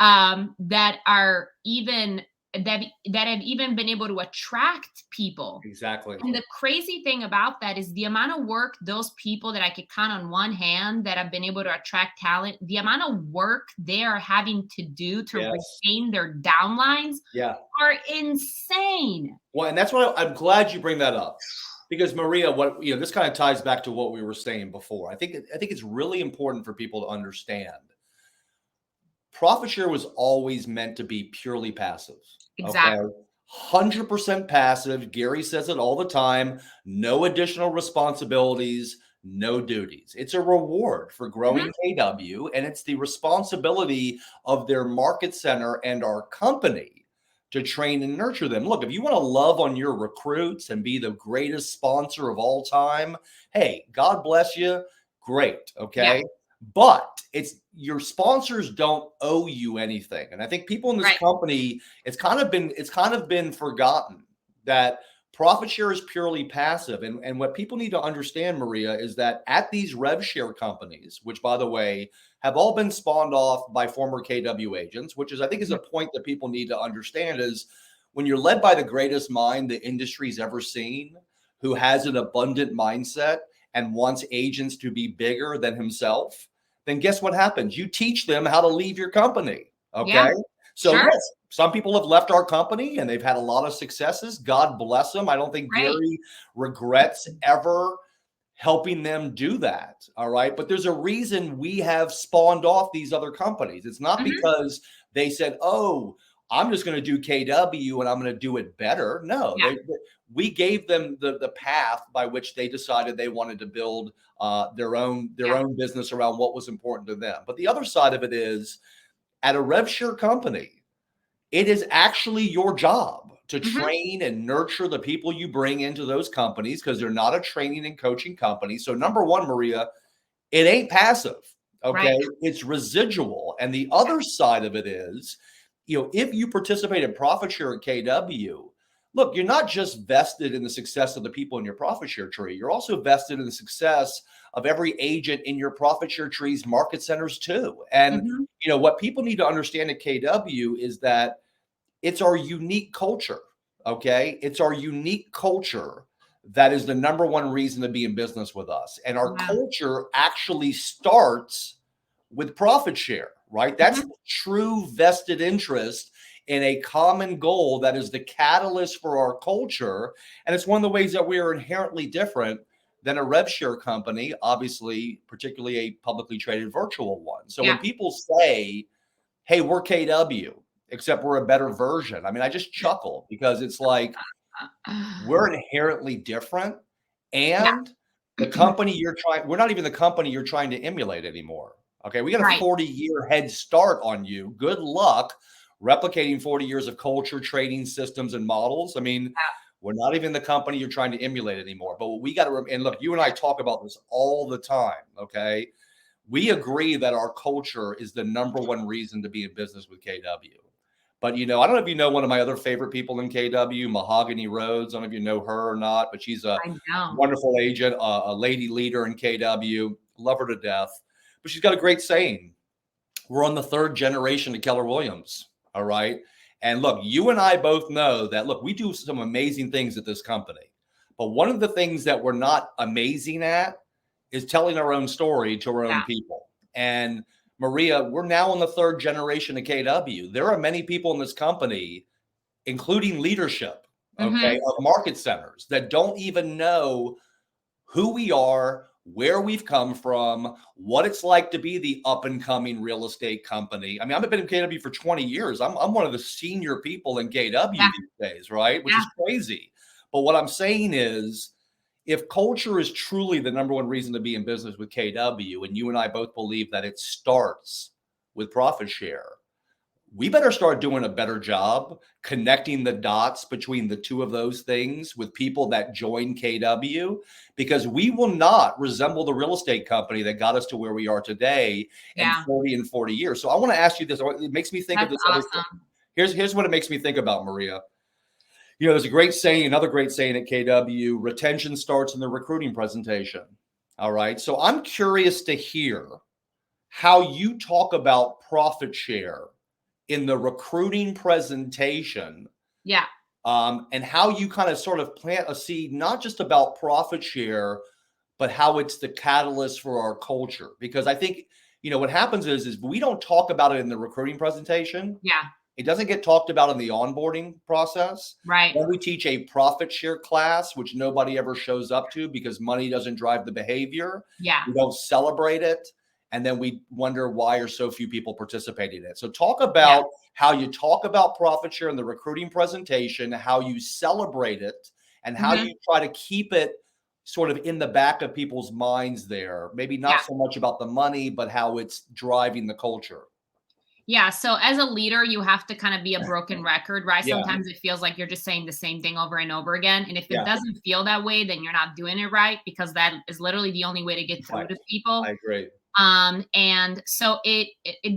That are even that have even been able to attract people. exactly. And the crazy thing about that is the amount of work those people that I could count on one hand that have been able to attract talent, the amount of work they are having to do to Yes, retain their downlines yeah. are insane. Well, and that's why I'm glad you bring that up because Maria, what this kind of ties back to what we were saying before. I think it's really important for people to understand. Profit share was always meant to be purely passive. Okay. Exactly. 100% passive. Gary says it all the time. No additional responsibilities, no duties. It's a reward for Mhm. growing KW, and it's the responsibility of their market center and our company to train and nurture them. Look, if you want to love on your recruits and be the greatest sponsor of all time, hey, God bless you. Great. Yeah. Okay. But it's your sponsors don't owe you anything. And I think people in this Right. company, it's kind of been forgotten that profit share is purely passive. And what people need to understand, Maria, is that at these rev share companies, which by the way have all been spawned off by former KW agents, which is I think is a Mhm. point that people need to understand is when you're led by the greatest mind the industry's ever seen, who has an abundant mindset and wants agents to be bigger than himself, then guess what happens? You teach them how to leave your company. Yeah. Okay. So, Sure. yes, some people have left our company and they've had a lot of successes. God bless them. I don't think Right. Gary regrets ever helping them do that. All right. But there's a reason we have spawned off these other companies. It's not Mhm. because they said, oh, I'm just going to do KW and I'm going to do it better. No, Yeah. we gave them the path by which they decided they wanted to build their Yeah. own business around what was important to them. But the other side of it is at a rev share company, it is actually your job to Mhm. train and nurture the people you bring into those companies because they're not a training and coaching company. So, number one, Maria, it ain't passive. Right. Okay. It's residual. And the other side of it is, if you participate in profit share at KW, look, you're not just vested in the success of the people in your profit share tree. You're also vested in the success of every agent in your profit share tree's market centers too. And, Mhm. what people need to understand at KW is that it's our unique culture. Okay. It's our unique culture that is the number one reason to be in business with us. And our Yeah. culture actually starts with profit share, right? That's Mhm. the true vested interest in a common goal that is the catalyst for our culture. And it's one of the ways that we are inherently different than a rev share company, obviously, particularly a publicly traded virtual one. So when Yeah. people say, hey, we're KW, except we're a better version. I mean, I just chuckle because it's like we're inherently different. Yeah. And we're not even the company you're trying to emulate anymore. Okay. We got a Right. 40-year head start on you. Good luck replicating 40 years of culture, trading systems, and models. I mean, we're not even the company you're trying to emulate anymore. But what we got to, and look, you and I talk about this all the time. Okay. We agree that our culture is the number one reason to be in business with KW. But I don't know if you know one of my other favorite people in KW, Mahogany Rhodes. I don't know if you know her or not, but she's a I know. wonderful agent, a lady leader in KW. Love her to death. But she's got a great saying. We're on the third generation of Keller Williams. All right. And look, you and I both know that, look, we do some amazing things at this company. But one of the things that we're not amazing at is telling our own story to our Yeah. own people. And Maria, we're now in the third generation of KW. There are many people in this company, including leadership, okay, of market centers that don't even know who we are, where we've come from, what it's like to be the up and coming real estate company. I mean, I've been in KW for 20 years. I'm one of the senior people in KW these days, right? Which is crazy. But what I'm saying is, if culture is truly the number one reason to be in business with KW, and you and I both believe that it starts with profit share, we better start doing a better job connecting the dots between the two of those things with people that join KW, because we will not resemble the real estate company that got us to where we are today in 30 and 40 years. So I want to ask you this. It makes me think of this. Awesome. Here's what it makes me think about, Maria. You know, there's a great saying, another great saying at KW, retention starts in the recruiting presentation. All right. So I'm curious to hear how you talk about profit share in the recruiting presentation. Yeah. And how you kind of sort of plant a seed, not just about profit share, but how it's the catalyst for our culture. Because I think, you know, what happens is we don't talk about it in the recruiting presentation. Yeah. It doesn't get talked about in the onboarding process. Right. Then we teach a profit share class, which nobody ever shows up to because money doesn't drive the behavior. Yeah. We don't celebrate it. And then we wonder why are so few people participating in it. So talk about how you talk about profit share in the recruiting presentation, how you celebrate it, and how you try to keep it sort of in the back of people's minds there. Maybe not so much about the money, but how it's driving the culture. Yeah. So as a leader, you have to kind of be a broken record, right? Sometimes it feels like you're just saying the same thing over and over again. And if it doesn't feel that way, then you're not doing it right, because that is literally the only way to get through to people. I agree. And so it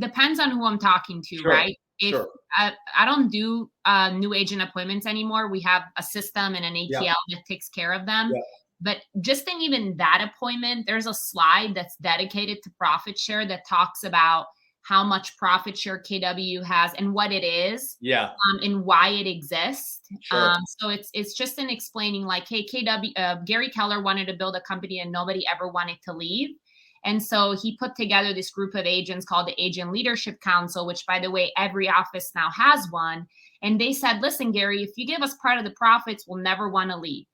depends on who I'm talking to, right? If I don't do new agent appointments anymore, we have a system and an ATL that takes care of them. But just in even that appointment, there's a slide that's dedicated to profit share that talks about how much profit share KW has and what it is, and why it exists. So it's just in explaining like, hey, KW, Gary Keller wanted to build a company and nobody ever wanted to leave. And so he put together this group of agents called the Agent Leadership Council, which, by the way, every office now has one. And they said, listen, Gary, if you give us part of the profits, we'll never want to leave.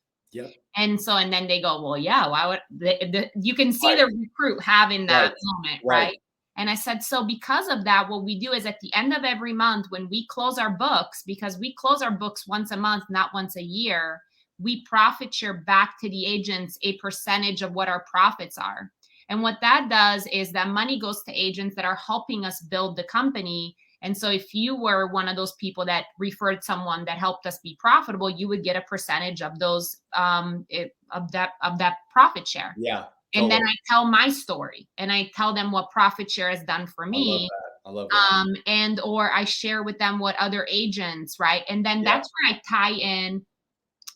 And so, and then they go, well, yeah, why would you can see the recruit having that moment, right? And I said, so because of that, what we do is at the end of every month, when we close our books, because we close our books once a month, not once a year, we profit share back to the agents a percentage of what our profits are. And what that does is that money goes to agents that are helping us build the company. And so if you were one of those people that referred someone that helped us be profitable, you would get a percentage of those of that profit share. And then I tell my story and I tell them what profit share has done for me. I love that. And or I share with them what other agents, right? And then that's where I tie in.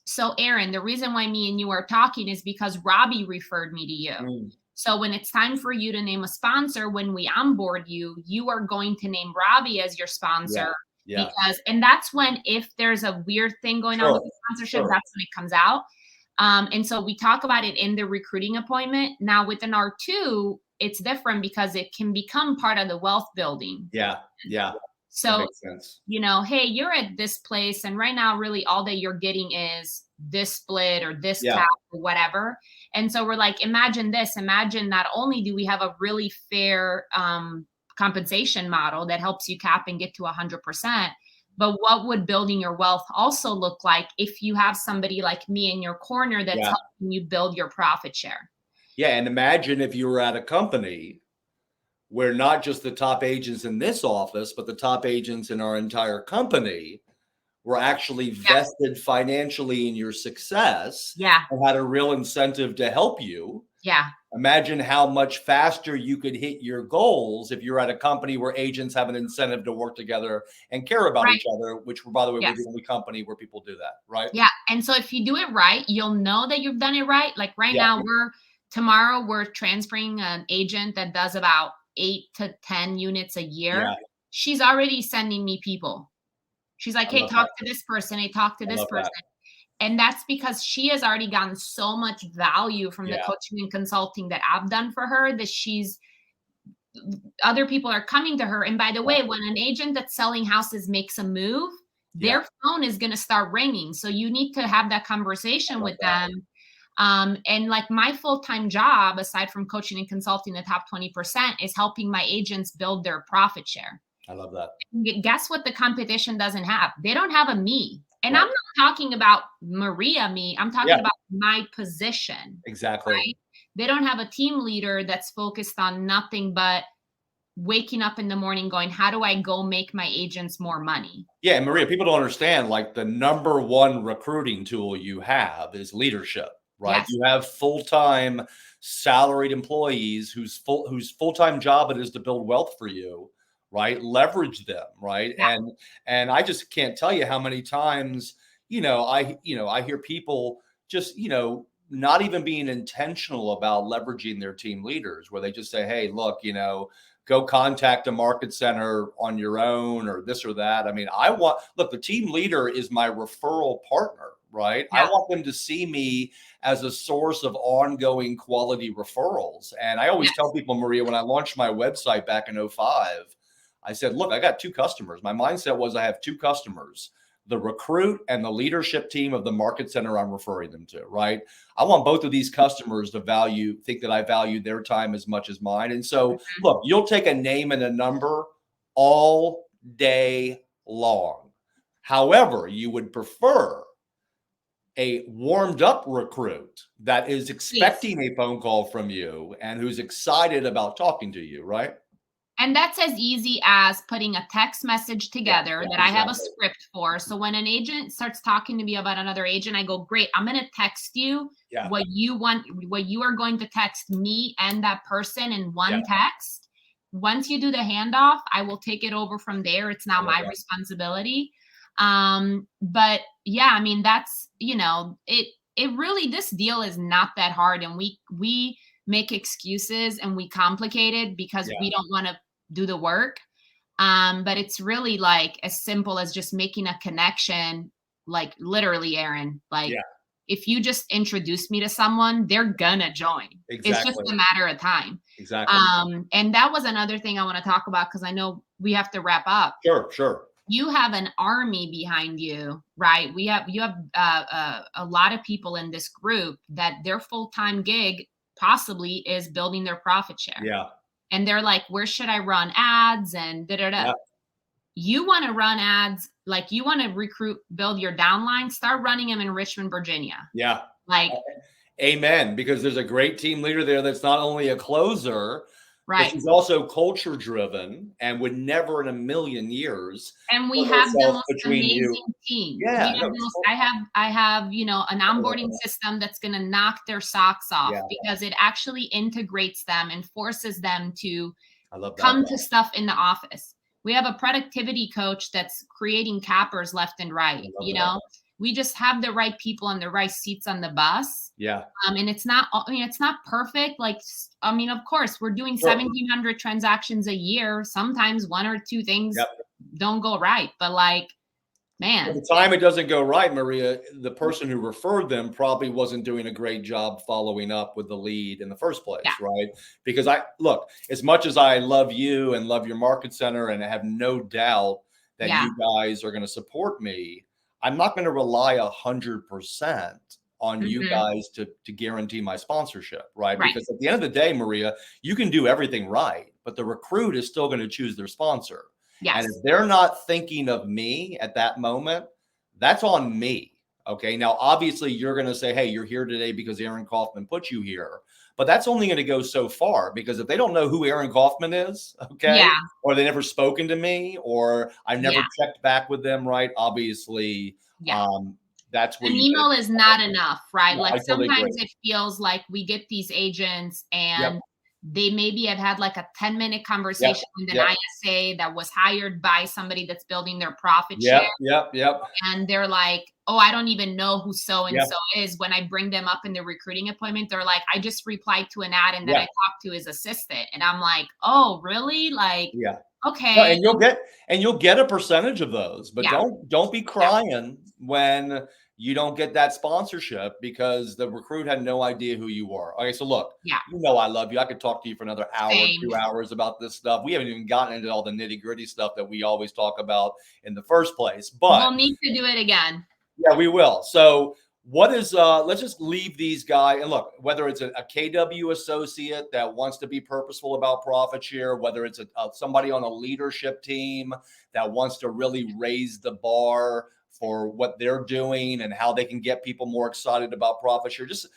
So Aaron, the reason why me and you are talking is because Robbie referred me to you. So when it's time for you to name a sponsor, when we onboard you, you are going to name Robbie as your sponsor. Because, and that's when, if there's a weird thing going on with the sponsorship, that's when it comes out. And so we talk about it in the recruiting appointment. Now with an R2, it's different because it can become part of the wealth building. So, you know, hey, you're at this place and right now really all that you're getting is this split or this cap or whatever. And so we're like, imagine this, imagine not only do we have a really fair compensation model that helps you cap and get to 100%, but what would building your wealth also look like if you have somebody like me in your corner that's helping you build your profit share? And imagine if you were at a company where not just the top agents in this office, but the top agents in our entire company were actually vested financially in your success and had a real incentive to help you. Imagine how much faster you could hit your goals if you're at a company where agents have an incentive to work together and care about each other, which, by the way, we're the only company where people do that, right? And so if you do it right, you'll know that you've done it right. Like right now, tomorrow we're transferring an agent that does about 8 to 10 units a year. She's already sending me people. She's like, hey, talk to this person. Hey, talk to this person. And that's because she has already gotten so much value from the coaching and consulting that I've done for her that she's other people are coming to her. And by the way, when an agent that's selling houses makes a move, their phone is going to start ringing. So you need to have that conversation with them. And like my full-time job, aside from coaching and consulting the top 20%, is helping my agents build their profit share. I love that. Guess what the competition doesn't have? They don't have a me. And I'm not talking about Maria me. I'm talking about my position. Exactly. Right? They don't have a team leader that's focused on nothing but waking up in the morning going, how do I go make my agents more money? Yeah. And Maria, people don't understand, like, the number one recruiting tool you have is leadership, right? Yes. You have full-time salaried employees whose full-time job it is to build wealth for you, right? Leverage them, right? Yeah. And I just can't tell you how many times, I hear people just, not even being intentional about leveraging their team leaders, where they just say, hey, look, go contact a market center on your own, or this or that. I mean, the team leader is my referral partner, right? Yeah. I want them to see me as a source of ongoing quality referrals. And I always tell people, Maria, when I launched my website back in 2005, I said, look, I got two customers. My mindset was I have two customers, the recruit and the leadership team of the market center I'm referring them to, right? I want both of these customers to think that I value their time as much as mine. And so, look, you'll take a name and a number all day long. However, you would prefer a warmed up recruit that is expecting a phone call from you and who's excited about talking to you, right? And that's as easy as putting a text message together that I have a script for. So when an agent starts talking to me about another agent, I go, great, I'm going to text you what you want, what you are going to text me and that person in one text. Once you do the handoff, I will take it over from there. It's now my responsibility. But yeah, I mean, that's, it really, this deal is not that hard. And we make excuses and we complicate it because we don't want to do the work. But it's really like as simple as just making a connection, like literally, Aaron, like if you just introduce me to someone, they're gonna join. Exactly. It's just a matter of time. Exactly. And that was another thing I want to talk about, because I know we have to wrap up. Sure. You have an army behind you, right? You have a lot of people in this group that their full-time gig possibly is building their profit share. Yeah. And they're like, where should I run ads and da-da-da. You want to run ads, like you want to build your downline, start running them in Richmond, Virginia. Yeah. Like, amen. Because there's a great team leader there that's not only a closer, but she's also culture driven and would never in a million years. And we have the most amazing team. Yeah. I have, an onboarding system that's going to knock their socks off because it actually integrates them and forces them to come to stuff in the office. We have a productivity coach that's creating cappers left and right. We just have the right people on the right seats on the bus. Yeah. And it's not perfect. Like, of course, we're doing 1,700 transactions a year. Sometimes one or two things don't go right. But like, man. By the time it doesn't go right, Maria, the person who referred them probably wasn't doing a great job following up with the lead in the first place, right? Because as much as I love you and love your market center, and I have no doubt that you guys are going to support me, I'm not going to rely 100% on you guys to guarantee my sponsorship, right? Because at the end of the day, Maria, you can do everything right, but the recruit is still going to choose their sponsor. Yes. And if they're not thinking of me at that moment, that's on me. Okay. Now, obviously, you're going to say, hey, you're here today because Aaron Kaufman put you here. But that's only going to go so far, because if they don't know who Aaron Kaufman is, or they never spoken to me, or I've never checked back with them, right? Obviously, that's where an email is not enough, right? Yeah, like sometimes it feels like we get these agents and they maybe have had like a 10-minute conversation with an ISA that was hired by somebody that's building their profit share. And they're like, oh, I don't even know who so-and-so is. When I bring them up in the recruiting appointment, they're like, I just replied to an ad and then I talked to his assistant. And I'm like, oh, really? Like, okay. No, and you'll get a percentage of those, but don't be crying when you don't get that sponsorship because the recruit had no idea who you were. Okay, so look, Yeah. you know I love you. I could talk to you for another hour, Same. 2 hours about this stuff. We haven't even gotten into all the nitty-gritty stuff that we always talk about in the first place. But we'll need to do it again. yeah, we will. So what is let's just leave these guys and look, whether it's a KW associate that wants to be purposeful about profit share, whether it's somebody on a leadership team that wants to really raise the bar for what they're doing and how they can get people more excited about profit share, just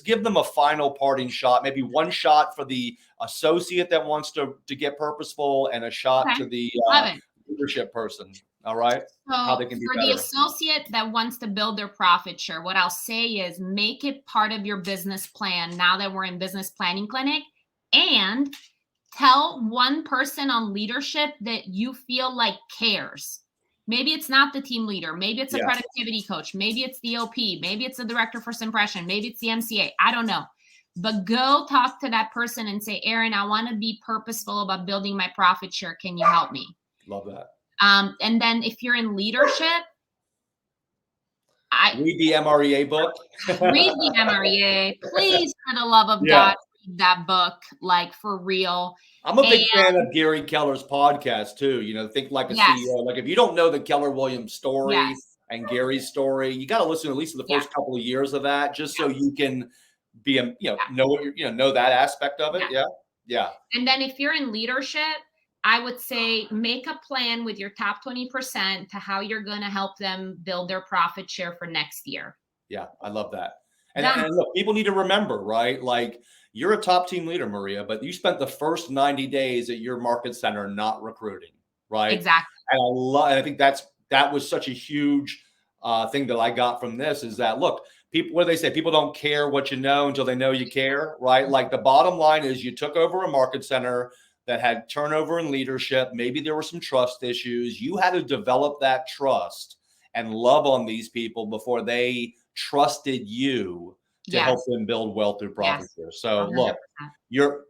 give them a final parting shot, maybe one shot for the associate that wants to get purposeful and a shot to the leadership person. All right. So how they can be for better. The associate that wants to build their profit share, what I'll say is make it part of your business plan now that we're in business planning clinic, and tell one person on leadership that you feel like cares. Maybe it's not the team leader. Maybe it's a productivity coach. Maybe it's the OP. Maybe it's the director first impression. Maybe it's the MCA. I don't know. But go talk to that person and say, Aaron, I want to be purposeful about building my profit share. Can you help me? Love that. And then if you're in leadership, read the MREA book. Read the MREA. Please, for the love of God, read that book, like for real. I'm a big fan of Gary Keller's podcast too. You know, think like a CEO. Like if you don't know the Keller Williams story and Gary's story, you got to listen at least to the first couple of years of that, just so you can be a, know what you're, know that aspect of it. Yeah. And then if you're in leadership, I would say make a plan with your top 20% to how you're going to help them build their profit share for next year. Yeah, I love that. And look, people need to remember, right? Like you're a top team leader, Maria, but you spent the first 90 days at your market center not recruiting, right? Exactly. And I think that was such a huge thing that I got from this is that, look, people, what do they say? People don't care what you know until they know you care, right? Like the bottom line is you took over a market center that had turnover in leadership. Maybe there were some trust issues. You had to develop that trust and love on these people before they trusted you to help them build wealth through profit share. So 100%. Look,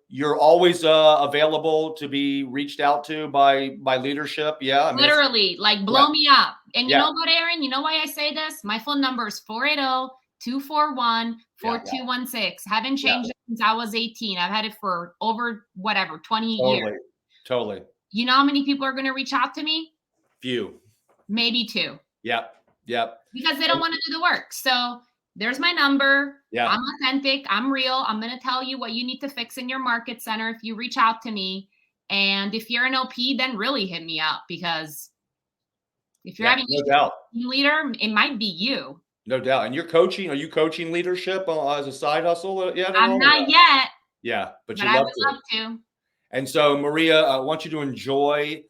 you're always available to be reached out to by leadership. Yeah. I mean, literally, like blow me up. And you know what, Aaron? You know why I say this? My phone number is 480-241-4216. Haven't changed it since I was 18. I've had it for over 20 years. Totally. You know how many people are going to reach out to me? Few. Maybe 2. Yep. Because they don't want to do the work. So there's my number. Yeah. I'm authentic. I'm real. I'm going to tell you what you need to fix in your market center if you reach out to me. And if you're an OP, then really hit me up, because if you're having a team leader, it might be you. No doubt. And you're coaching. Are you coaching leadership as a side hustle yet? I'm not yet. Yeah, but I would love to. And so, Maria, I want you to enjoy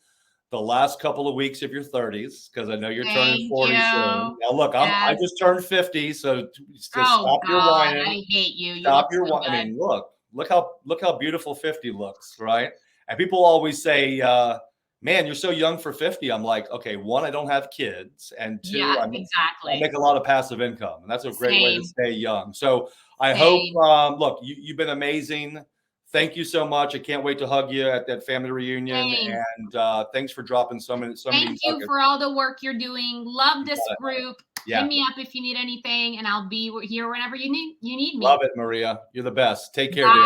the last couple of weeks of your 30s, because I know you're turning 40 soon. Now, look, I just turned 50, so stop your whining. I hate you. Stop your whining. I mean, look how beautiful 50 looks, right? And people always say, man, you're so young for 50. I'm like, okay, 1, I don't have kids, and 2, I make a lot of passive income, and that's a great way to stay young. So I hope, look, you've been amazing. Thank you so much. I can't wait to hug you at that family reunion. And thanks for dropping so many. Thank you for all the work you're doing. Love this group. Hit me up if you need anything, and I'll be here whenever you need me. Love it, Maria. You're the best. Take care, Bye. dear.